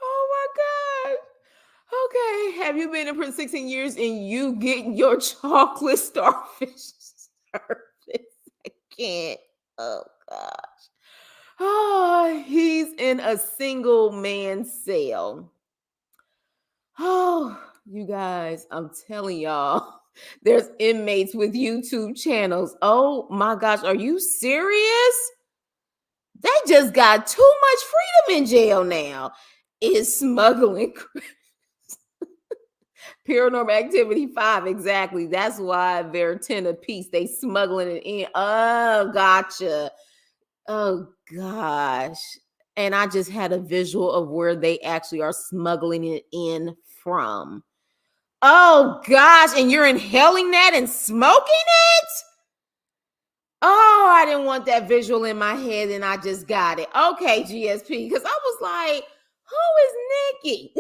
S1: Oh my God. Okay. Have you been in prison 16 years and you get your chocolate starfish service? I can't. Oh gosh. Oh, he's in a single man cell. Oh, you guys, I'm telling y'all, there's inmates with YouTube channels. Oh my gosh, are you serious? They just got too much freedom in jail now. Is smuggling. Paranormal Activity 5, exactly. That's why they're 10 apiece. They smuggling it in. Oh, gotcha. Oh, gosh. And I just had a visual of where they actually are smuggling it in from. Oh, gosh. And you're inhaling that and smoking it? Oh, I didn't want that visual in my head and I just got it. Okay, GSP. Because I was like, who is Nikki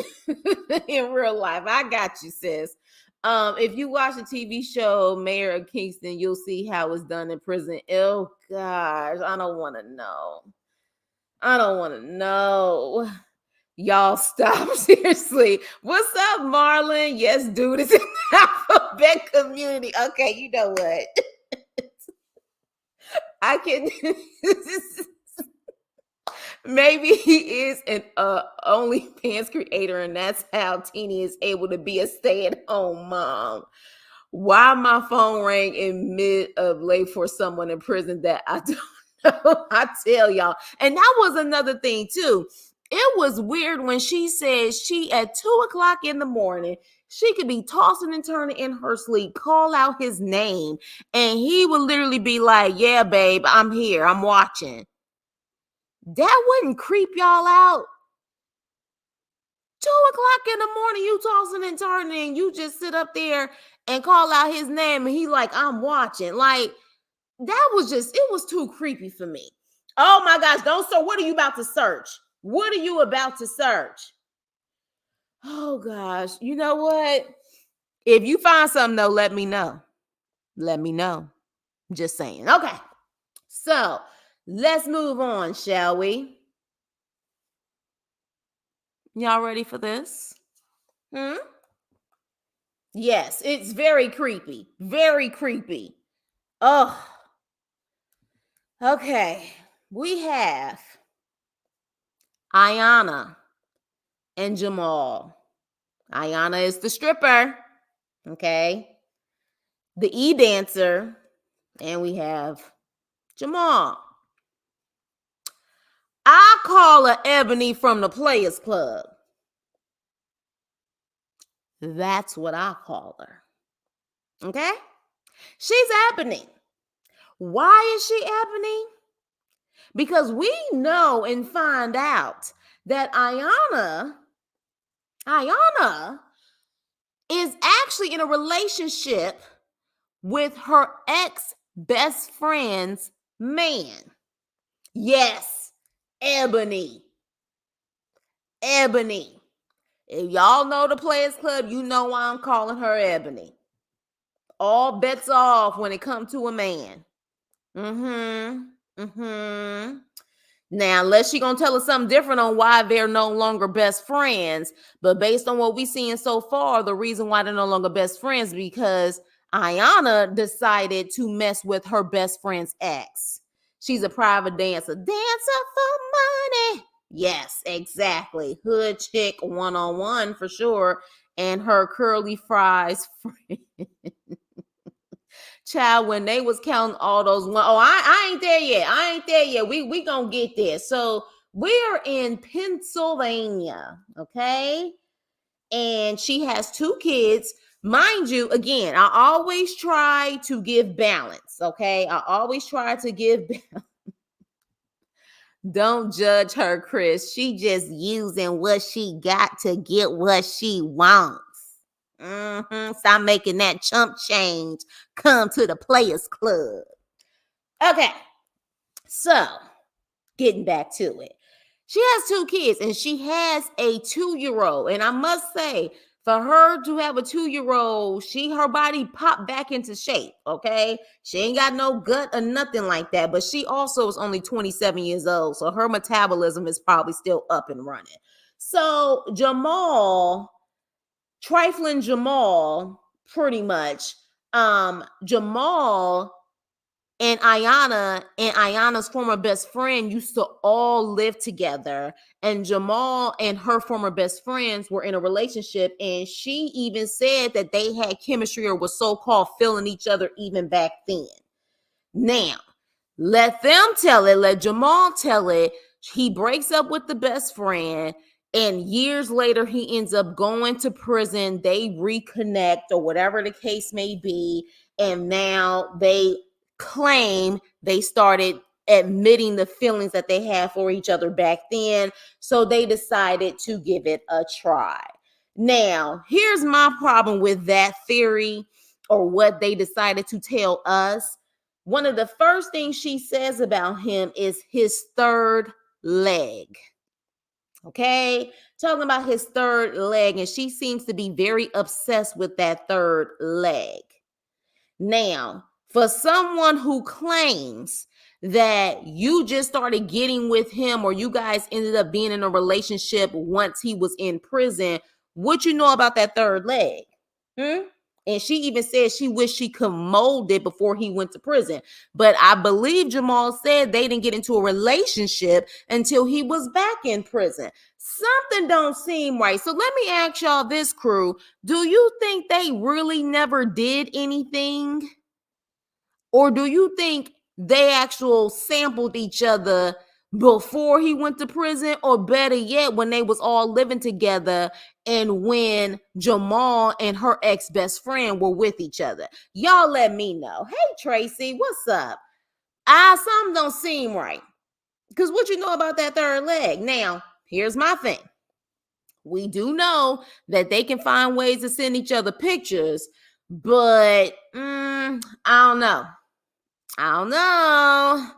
S1: in real life? I got you, sis. If you watch the TV show Mayor of Kingston, you'll see how it's done in prison. Oh gosh, I don't want to know. I don't want to know. Y'all stop. Seriously. What's up, Marlon? Yes, dude, it's in the alphabet community. Okay, you know what? I can maybe he is an OnlyFans creator, and that's how Teeny is able to be a stay-at-home mom. Why my phone rang in mid of late for someone in prison that I don't know. I tell y'all. And that was another thing too. It was weird when she said she at 2:00 in the morning, she could be tossing and turning in her sleep, call out his name, and he would literally be like, yeah, babe, I'm here. I'm watching. That wouldn't creep y'all out. 2:00 in the morning, you tossing and turning, and you just sit up there and call out his name, and he like, I'm watching. Like, that was just, it was too creepy for me. Oh my gosh, don't search. What are you about to search? What are you about to search? Oh gosh, you know what? If you find something though, let me know. Let me know. Just saying. Okay. So let's move on, shall we? Y'all ready for this? Yes, it's very creepy. Very creepy. Oh. Okay. We have Ayana and Jamal. Ayana is the stripper. Okay. The e-dancer. And we have Jamal. I call her Ebony from the Players Club. That's what I call her. Okay? She's Ebony. Why is she Ebony? Because we know and find out that Ayana is actually in a relationship with her ex-best friend's man. Yes, Ebony. Ebony. If y'all know the Players Club, you know why I'm calling her Ebony. All bets off when it comes to a man. Now, unless she gonna tell us something different on why they're no longer best friends, but based on what we've seen so far, the reason why they're no longer best friends is because Ayana decided to mess with her best friend's ex. She's a private dancer. Dancer for money. Yes, exactly. Hood chick 101 for sure. And her curly fries friend. Child, when they was counting all those I ain't there yet. I ain't there yet. We gonna get there. So we're in Pennsylvania, okay? And she has 2 kids. Mind you, again, I always try to give balance, okay? I always try to give Don't judge her, Chris. She just using what she got to get what she wants. Stop making that chump change come to the Players Club. Okay, so getting back to it. She has 2 kids and she has a 2-year-old. And I must say, for her to have a 2-year-old, her body popped back into shape. Okay. She ain't got no gut or nothing like that. But she also is only 27 years old. So her metabolism is probably still up and running. So trifling Jamal, pretty much, Jamal and Ayana's former best friend used to all live together. And Jamal and her former best friends were in a relationship. And she even said that they had chemistry or was so-called feeling each other even back then. Now, let them tell it. Let Jamal tell it. He breaks up with the best friend. And years later, he ends up going to prison. They reconnect or whatever the case may be. And now they claim they started admitting the feelings that they had for each other back then. So they decided to give it a try. Now, here's my problem with that theory or what they decided to tell us. One of the first things she says about him is his third leg. Okay, talking about his third leg, and she seems to be very obsessed with that third leg. Now, for someone who claims that you just started getting with him or you guys ended up being in a relationship once he was in prison, what you know about that third leg? And she even said she wished she could mold it before he went to prison. But I believe Jamal said they didn't get into a relationship until he was back in prison. Something don't seem right. So let me ask y'all this, crew. Do you think they really never did anything? Or do you think they actually sampled each other before he went to prison? Or better yet, when they was all living together and when Jamal and her ex-best friend were with each other? Y'all let me know. Hey, Tracy, what's up? Something don't seem right. Because what you know about that third leg? Now, here's my thing. We do know that they can find ways to send each other pictures, but I don't know. I don't know.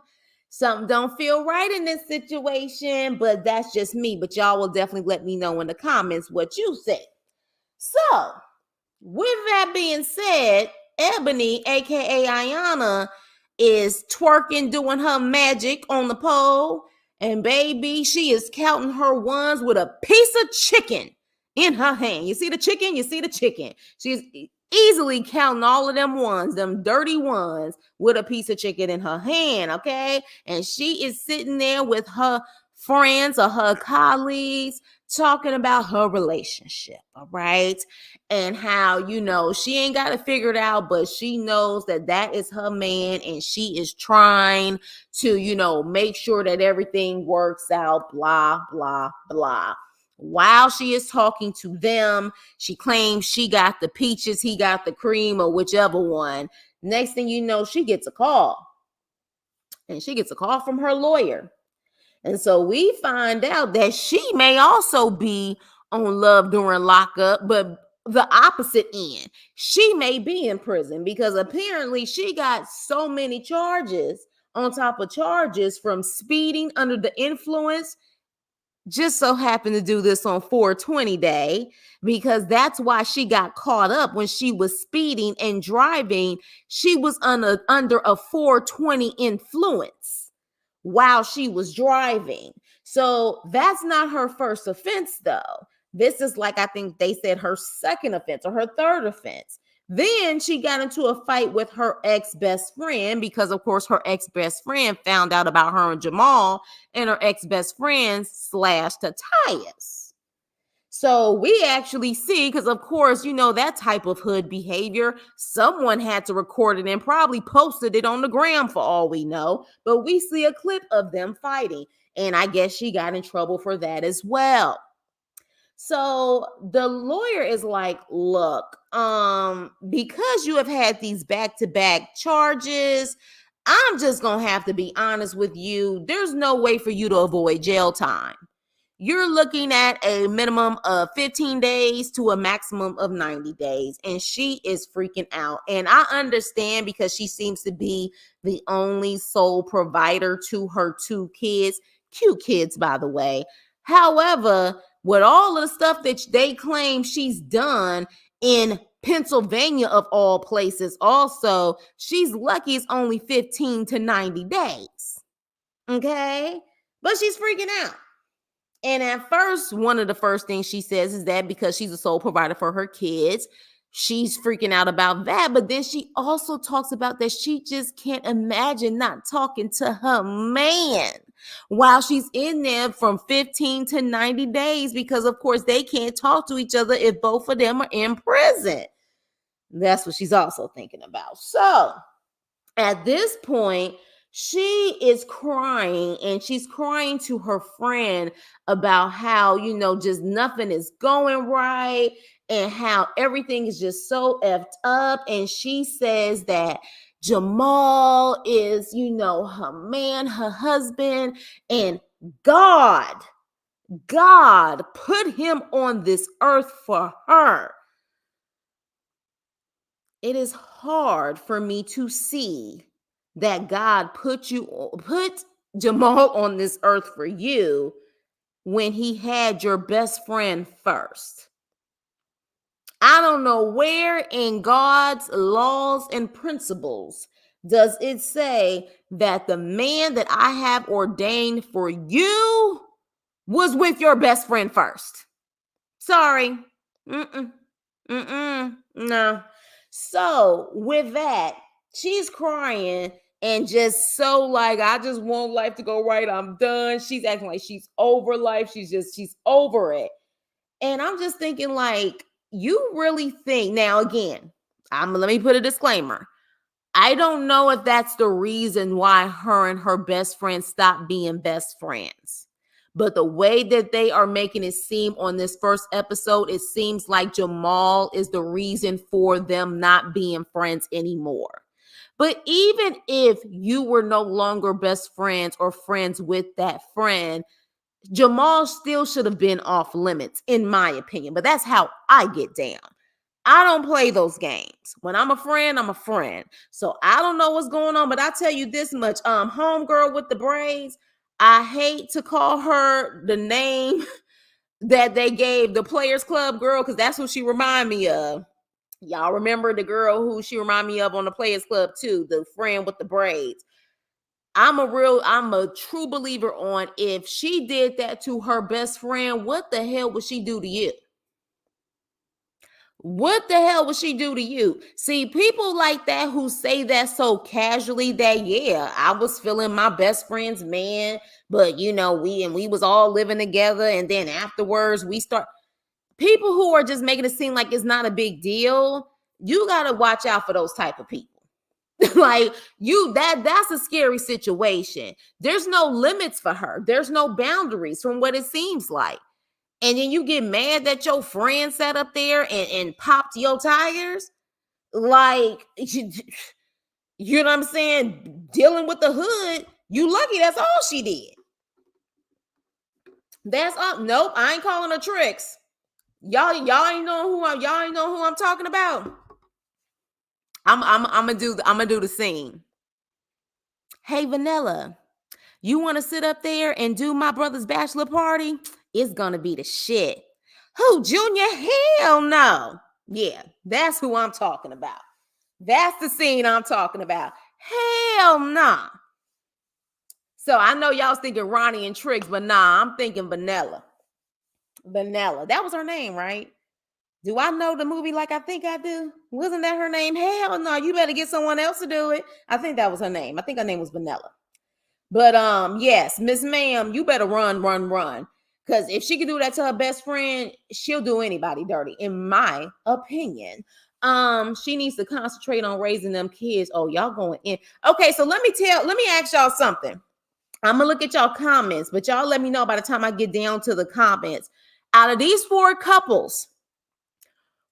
S1: Something don't feel right in this situation, but that's just me. But y'all will definitely let me know in the comments what you said. So, with that being said, Ebony, aka Ayana, is twerking, doing her magic on the pole. And baby, she is counting her ones with a piece of chicken in her hand. You see the chicken? You see the chicken. She's easily counting all of them ones, them dirty ones, with a piece of chicken in her hand, okay? And she is sitting there with her friends or her colleagues talking about her relationship, all right? And how, she ain't got to figure it out, but she knows that is her man and she is trying to, make sure that everything works out, blah, blah, blah. While she is talking to them, she claims she got the peaches, he got the cream, or whichever one. Next thing you know, she gets a call. And she gets a call from her lawyer. And so we find out that she may also be on Love During Lockup, but the opposite end. She may be in prison because apparently she got so many charges on top of charges from speeding under the influence. Just so happened to do this on 420 day because that's why she got caught up when she was speeding and driving. She was under a 420 influence while she was driving. So that's not her first offense, though. This is like, I think they said her second offense or her third offense, Then she got into a fight with her ex-best friend because, of course, her ex-best friend found out about her and Jamal, and her ex-best friend slashed her tires. So we actually see, because of course, that type of hood behavior, someone had to record it and probably posted it on the gram for all we know. But we see a clip of them fighting. And I guess she got in trouble for that as well. So the lawyer is like, look, because you have had these back-to-back charges, I'm just gonna have to be honest with you. There's no way for you to avoid jail time. You're looking at a minimum of 15 days to a maximum of 90 days. And she is freaking out. And I understand, because she seems to be the only sole provider to her two kids. Cute kids, by the way. However, with all of the stuff that they claim she's done in Pennsylvania, of all places, also, she's lucky it's only 15 to 90 days. Okay? But she's freaking out. And at first, one of the first things she says is that because she's a sole provider for her kids, she's freaking out about that. But then she also talks about that she just can't imagine not talking to her man while she's in there from 15 to 90 days, because, of course, they can't talk to each other if both of them are in prison. That's what she's also thinking about. So at this point, she is crying, and she's crying to her friend about how, just nothing is going right and how everything is just so effed up. And she says that Jamal is, her man, her husband, and God put him on this earth for her. It is hard for me to see that God put Jamal on this earth for you when he had your best friend first. I don't know where in God's laws and principles does it say that the man that I have ordained for you was with your best friend first. Sorry. No. So with that, she's crying and just so like, I just want life to go right. I'm done. She's acting like she's over life. She's over it. And I'm just thinking, like, you really think, now again, let me put a disclaimer. I don't know if that's the reason why her and her best friend stopped being best friends. But the way that they are making it seem on this first episode, it seems like Jamal is the reason for them not being friends anymore. But even if you were no longer best friends or friends with that friend, Jamal still should have been off limits, in my opinion. But that's how I get down. I don't play those games. When I'm a friend, I'm a friend. So I don't know what's going on, but I tell you this much. Homegirl with the braids, I hate to call her the name that they gave the Players Club girl, because that's who she remind me of. Y'all remember the girl who she remind me of on the Players Club too, the friend with the braids. I'm a true believer on, if she did that to her best friend, what the hell would she do to you? What the hell would she do to you? See, people like that who say that so casually, that, yeah, I was feeling my best friend's man, but we was all living together, and then afterwards we start. People who are just making it seem like it's not a big deal, you got to watch out for those type of people. Like, that's a scary situation. There's no limits for her. There's no boundaries from what it seems like. And then you get mad that your friend sat up there and popped your tires. Like, you know what I'm saying? Dealing with the hood. You lucky that's all she did. That's all. Nope, I ain't calling her tricks. Y'all ain't know who I'm talking about. I'm gonna do the scene. Hey, Vanilla, you want to sit up there and do my brother's bachelor party? It's gonna be the shit. Who, Junior? Hell no. Yeah, that's who I'm talking about. That's the scene I'm talking about. Hell nah. So I know y'all's thinking Ronnie and Tricks, but nah, I'm thinking Vanilla. Vanilla. That was her name, right? Do I know the movie like I think I do? Wasn't that her name? Hell no, you better get someone else to do it. I think that was her name. I think her name was Vanilla. But yes, Miss Ma'am, you better run, run, run. Because if she can do that to her best friend, she'll do anybody dirty, in my opinion. She needs to concentrate on raising them kids. Oh, y'all going in. Okay, so let me ask y'all something. I'm gonna look at y'all comments, but y'all let me know by the time I get down to the comments. Out of these 4 couples,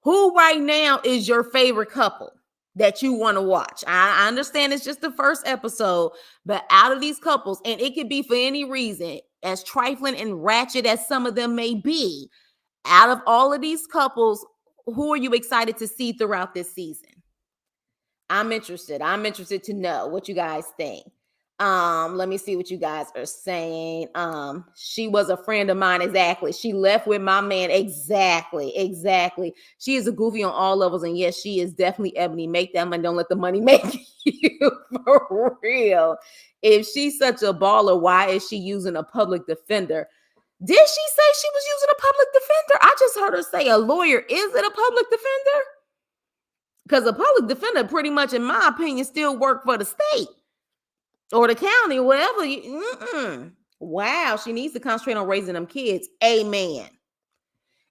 S1: who right now is your favorite couple that you want to watch? I understand it's just the first episode, but out of these couples, and it could be for any reason, as trifling and ratchet as some of them may be, out of all of these couples, who are you excited to see throughout this season? I'm interested. I'm interested to know what you guys think. Let me see what you guys are saying. She was a friend of mine. Exactly. She left with my man. Exactly. She is a goofy on all levels. And yes, she is definitely Ebony. Make that money. Don't let the money make you, for real. If she's such a baller, why is she using a public defender? Did she say she was using a public defender? I just heard her say a lawyer. Is it a public defender? Because a public defender pretty much, in my opinion, still work for the state or the county, whatever. Wow, she needs to concentrate on raising them kids. Amen.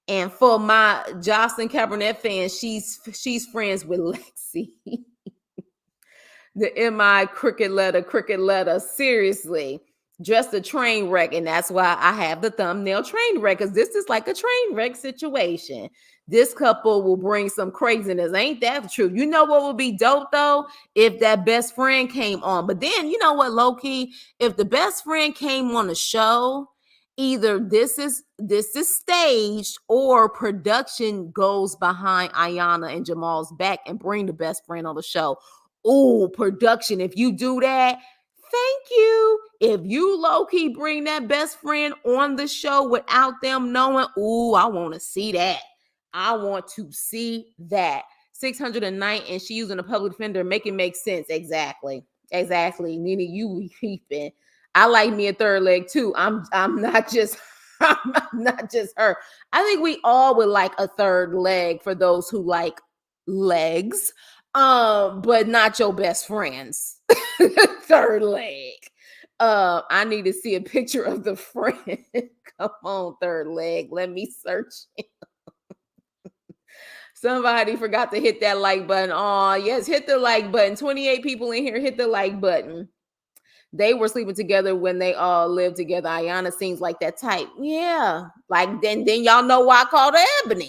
S1: And for my Jocelyn Cabernet fans, she's friends with Lexi. The MI cricket letter. Seriously, just a train wreck. And that's why I have the thumbnail train wreck, because this is like a train wreck situation. This couple will bring some craziness. Ain't that true? You know what would be dope though? If that best friend came on. But then, you know what, low key, if the best friend came on the show, either this is staged or production goes behind Ayana and Jamal's back and bring the best friend on the show. Oh, production, if you do that, thank you. If you low-key bring that best friend on the show without them knowing, I want to see that. I want to see that. 600 a night and she using a public defender, make it make sense. Exactly. Nene, you peeping. I like me a third leg too. I'm not just I'm not just her. I think we all would like a third leg for those who like legs. But not your best friends. Third leg. I need to see a picture of the friend. Come on, third leg. Let me search it. Somebody forgot to hit that like button. Oh, yes, hit the like button. 28 people in here, hit the like button. They were sleeping together when they all lived together. Ayana seems like that type. Yeah. Like then y'all know why I called her Ebony.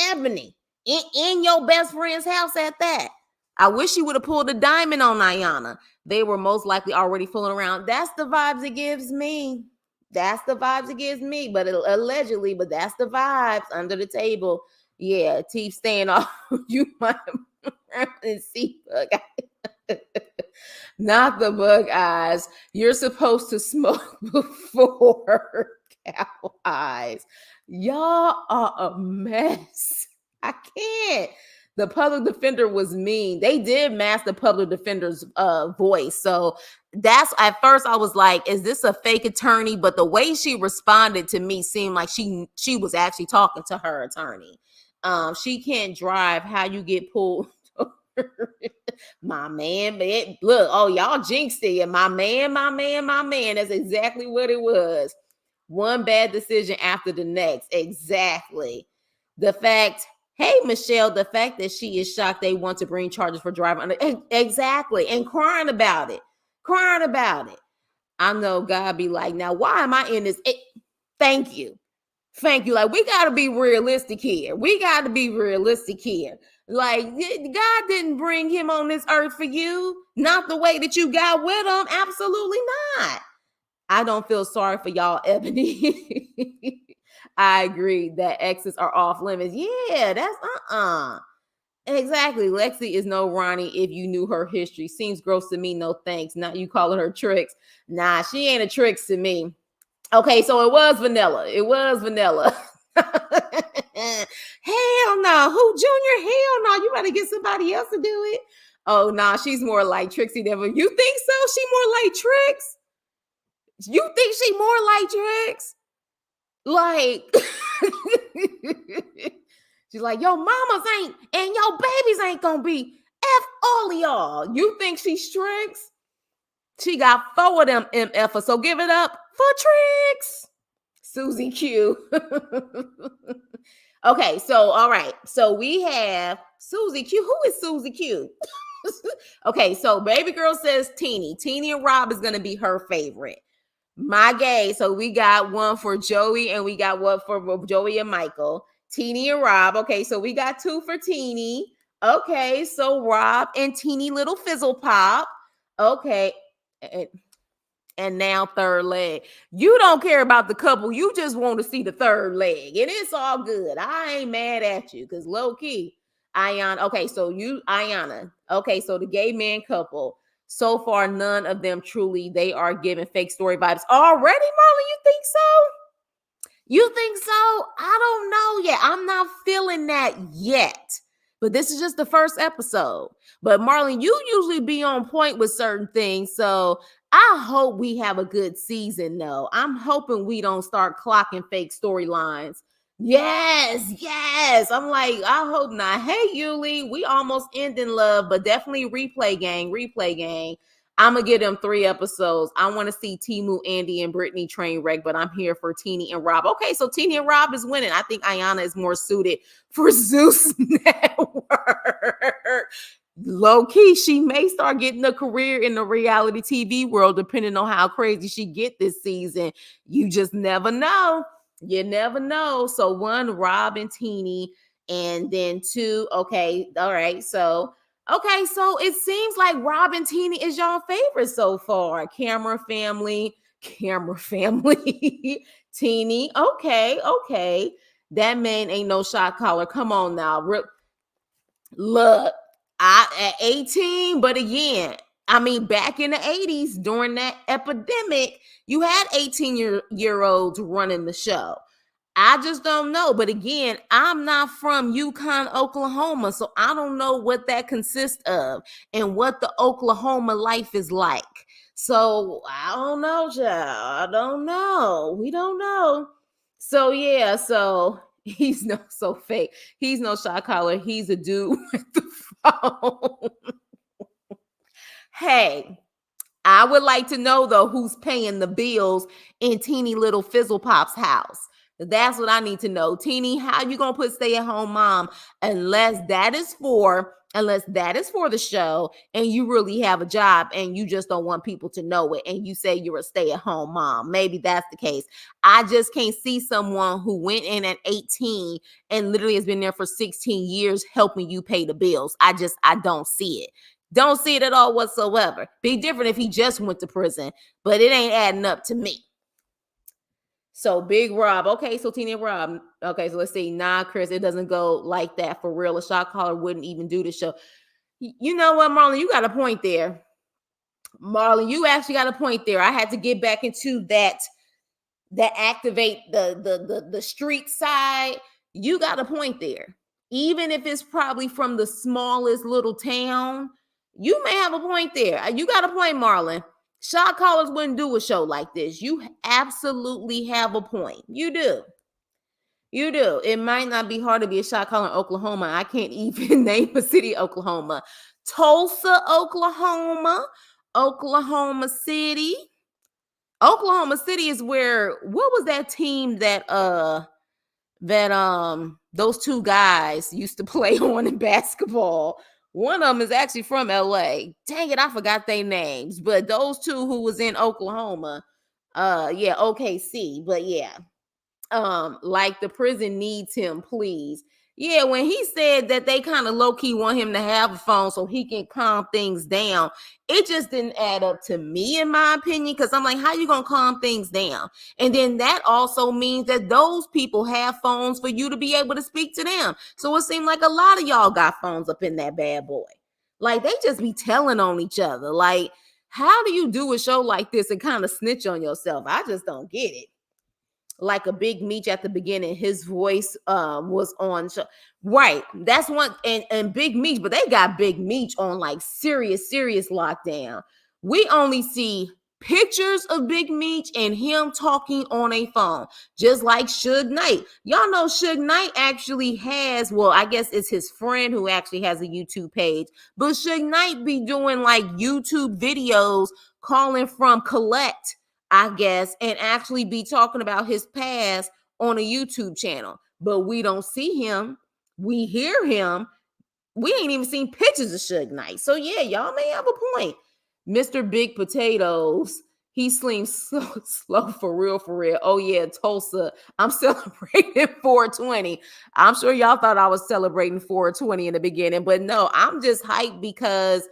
S1: Ebony. In your best friend's house at that. I wish you would have pulled a diamond on Ayana. They were most likely already fooling around. That's the vibes it gives me. But allegedly, but that's the vibes under the table. Yeah, teeth staying off. You might see bug eyes. Not the bug eyes. You're supposed to smoke before cow eyes. Y'all are a mess. I can't. The public defender was mean. They did mask the public defender's voice. So that's, at first I was like, is this a fake attorney? But the way she responded to me seemed like she was actually talking to her attorney. She can't drive. How you get pulled? My man, look, oh, y'all jinxed it. My man. That's exactly what it was. One bad decision after the next. Exactly. Hey, Michelle, the fact that she is shocked they want to bring charges for driving. Exactly. And crying about it. I know God be like, now, why am I in this? Thank you. Like, we got to be realistic here. Like, God didn't bring him on this earth for you. Not the way that you got with him. Absolutely not. I don't feel sorry for y'all, Ebony. I agree that exes are off limits. Yeah, that's exactly. Lexi is no Ronnie if you knew her history. Seems gross to me, no thanks. Not you calling her tricks. Nah, she ain't a tricks to me. Okay, so it was vanilla. Hell no. Who, Junior? Hell no. You better get somebody else to do it. Oh, nah, she's more like Trixie than you think so? She more like Trix? You think she more like Trix? Like, She's like, your mamas ain't and your babies ain't gonna be F all of y'all. You think she Tricks? She got 4 of them MFers, so give it up for Tricks. Susie Q. Okay, so all right. So we have Susie Q. Who is Susie Q? Okay, so baby girl says Teeny. Teeny and Rob is gonna be her favorite. My gay. So we got one for Joey and we got one for Joey and Michael. Teeny and Rob. Okay, so we got 2 for Teeny. Okay, so Rob and Teeny little fizzle pop. Okay. And now third leg. You don't care about the couple. You just want to see the third leg. And it's all good. I ain't mad at you because low key, Ayana. Okay, so you, Ayana. Okay, so the gay man couple. So far, none of them truly, they are giving fake story vibes. Already, Marlon, you think so? You think so? I don't know yet. I'm not feeling that yet. But this is just the first episode. But Marlon, you usually be on point with certain things. So I hope we have a good season, though. I'm hoping we don't start clocking fake storylines. Yes, yes. I'm like, I hope not. Hey, Yuli, we almost end in love, but definitely replay gang, replay gang. I'm gonna give them 3 episodes. I want to see Timu, Andy, and Brittany train wreck, but I'm here for Teeny and Rob. Okay, so Teeny and Rob is winning. I think Ayana is more suited for Zeus Network. Low key, she may start getting a career in the reality TV world, depending on how crazy she get this season. You just never know. You never know. So 1, Rob and Teeny, and then 2. Okay, all right. So okay, so it seems like Rob and Teeny is y'all favorite so far. Camera family, Teeny. Okay, okay. That man ain't no shot caller. Come on now. Look, I at 18, but again, I mean, back in the 80s during that epidemic, you had 18-year-olds running the show. I just don't know. But again, I'm not from Yukon, Oklahoma, so I don't know what that consists of and what the Oklahoma life is like. So I don't know, child. I don't know. We don't know. So yeah, so he's no so fake. He's no shot caller. He's a dude with the phone. Hey, I would like to know though who's paying the bills in teeny little Fizzle Pop's house. That's what I need to know. Teeny, how you gonna put stay-at-home mom unless that is for the show and you really have a job and you just don't want people to know it and you say you're a stay-at-home mom. Maybe that's the case. I just can't see someone who went in at 18 and literally has been there for 16 years helping you pay the bills. I don't see it. Don't see it at all whatsoever. Be different if he just went to prison, but it ain't adding up to me. So Big Rob. Okay, so Tina Rob. Okay, so let's see. Nah, Chris, it doesn't go like that for real. A shot caller wouldn't even do the show. You know what, Marlon? You got a point there. Marlon, you actually got a point there. I had to get back into that activate the street side. You got a point there. Even if it's probably from the smallest little town, you may have a point there. You got a point, Marlon. Shot callers wouldn't do a show like this. You absolutely have a point. You do. You do. It might not be hard to be a shot caller in Oklahoma. I can't even name a city, Oklahoma. Tulsa, Oklahoma. Oklahoma City. Oklahoma City is where, what was that team that those 2 guys used to play on in basketball? One of them is actually from LA. Dang it, I forgot their names. But those 2 who was in Oklahoma, yeah, OKC. But yeah, like the prison needs him, please. Yeah, when he said that they kind of low-key want him to have a phone so he can calm things down, it just didn't add up to me, in my opinion, because I'm like, how you gonna calm things down? And then that also means that those people have phones for you to be able to speak to them. So it seemed like a lot of y'all got phones up in that bad boy. Like, they just be telling on each other. Like, how do you do a show like this and kind of snitch on yourself? I just don't get it. Like a Big Meech at the beginning, his voice was on show. Right, that's one. And Big Meech, but they got Big Meech on like serious lockdown. We only see pictures of Big Meech and him talking on a phone, just like Suge Knight. Y'all know Suge Knight actually has, well, I guess it's his friend who actually has a YouTube page, but Suge Knight be doing like YouTube videos calling from collect, I guess, and actually be talking about his past on a YouTube channel. But we don't see him. We hear him. We ain't even seen pictures of Suge Knight. So yeah, y'all may have a point. Mr. Big Potatoes, he seems slow for real, for real. Oh yeah, Tulsa, I'm celebrating 420. I'm sure y'all thought I was celebrating 420 in the beginning, but no, I'm just hyped because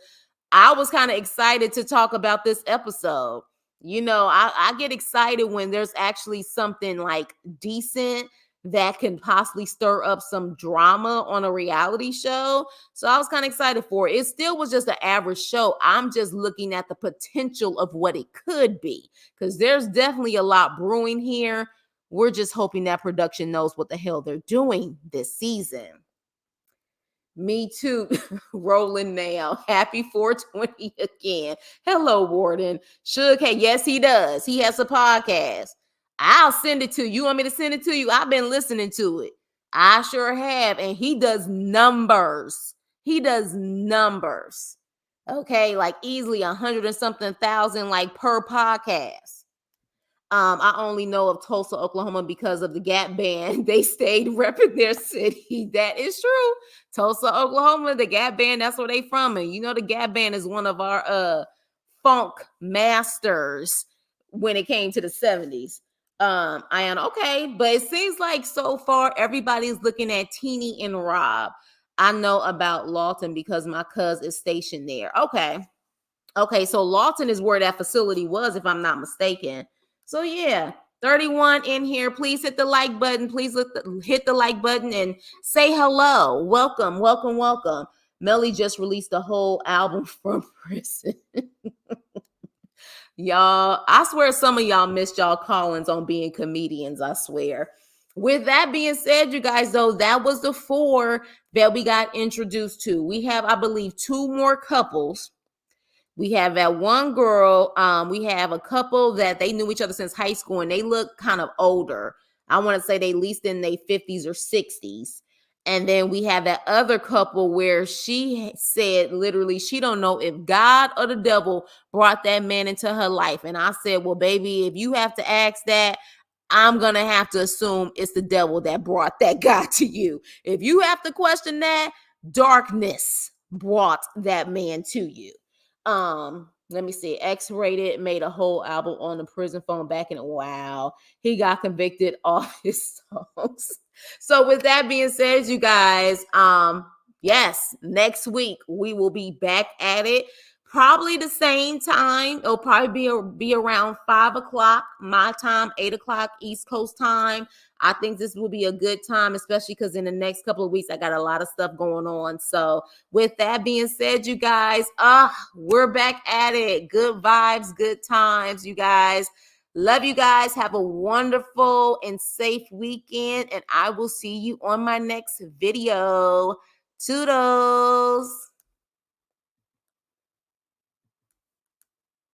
S1: I was kind of excited to talk about this episode. You know, I get excited when there's actually something like decent that can possibly stir up some drama on a reality show. So I was kind of excited for it. It still was just an average show. I'm just looking at the potential of what it could be because there's definitely a lot brewing here. We're just hoping that production knows what the hell they're doing this season. Me too. Rolling now. Happy 420 again. Hello, Warden. Suge, hey, yes, he does. He has a podcast. I'll send it to you. You want me to send it to you? I've been listening to it. I sure have. And he does numbers. He does numbers. Okay, like easily 100 and something thousand, like per podcast. I only know of Tulsa, Oklahoma because of the Gap Band. They stayed repping their city. That is true. Tulsa, Oklahoma, the Gap Band, that's where they from. And you know the Gap Band is one of our funk masters when it came to the 70s. Ayana, okay, but it seems like so far everybody's looking at Teenie and Rob. I know about Lawton because my cousin is stationed there. Okay, so Lawton is where that facility was, if I'm not mistaken. So yeah, 31 in here. Please hit the like button. Please hit the like button and say hello. Welcome, welcome, welcome. Melly just released a whole album from prison. Y'all, I swear some of y'all missed y'all callings on being comedians, I swear. With that being said, you guys, though, that was the 4 that we got introduced to. We have, I believe, 2 more couples. We have that one girl. We have a couple that they knew each other since high school, and they look kind of older. I want to say they at least in their 50s or 60s. And then we have that other couple where she said literally she don't know if God or the devil brought that man into her life. And I said, well, baby, if you have to ask that, I'm going to have to assume it's the devil that brought that guy to you. If you have to question that, darkness brought that man to you. Let me see. X-Rated made a whole album on the prison phone back in wow. He got convicted off his songs. So with that being said, you guys, yes, next week we will be back at it. Probably the same time. It'll probably be around 5 o'clock my time, 8 o'clock East Coast time. I think this will be a good time, especially because in the next couple of weeks, I got a lot of stuff going on. So with that being said, you guys, we're back at it. Good vibes, good times, you guys. Love you guys. Have a wonderful and safe weekend. And I will see you on my next video. Toodles.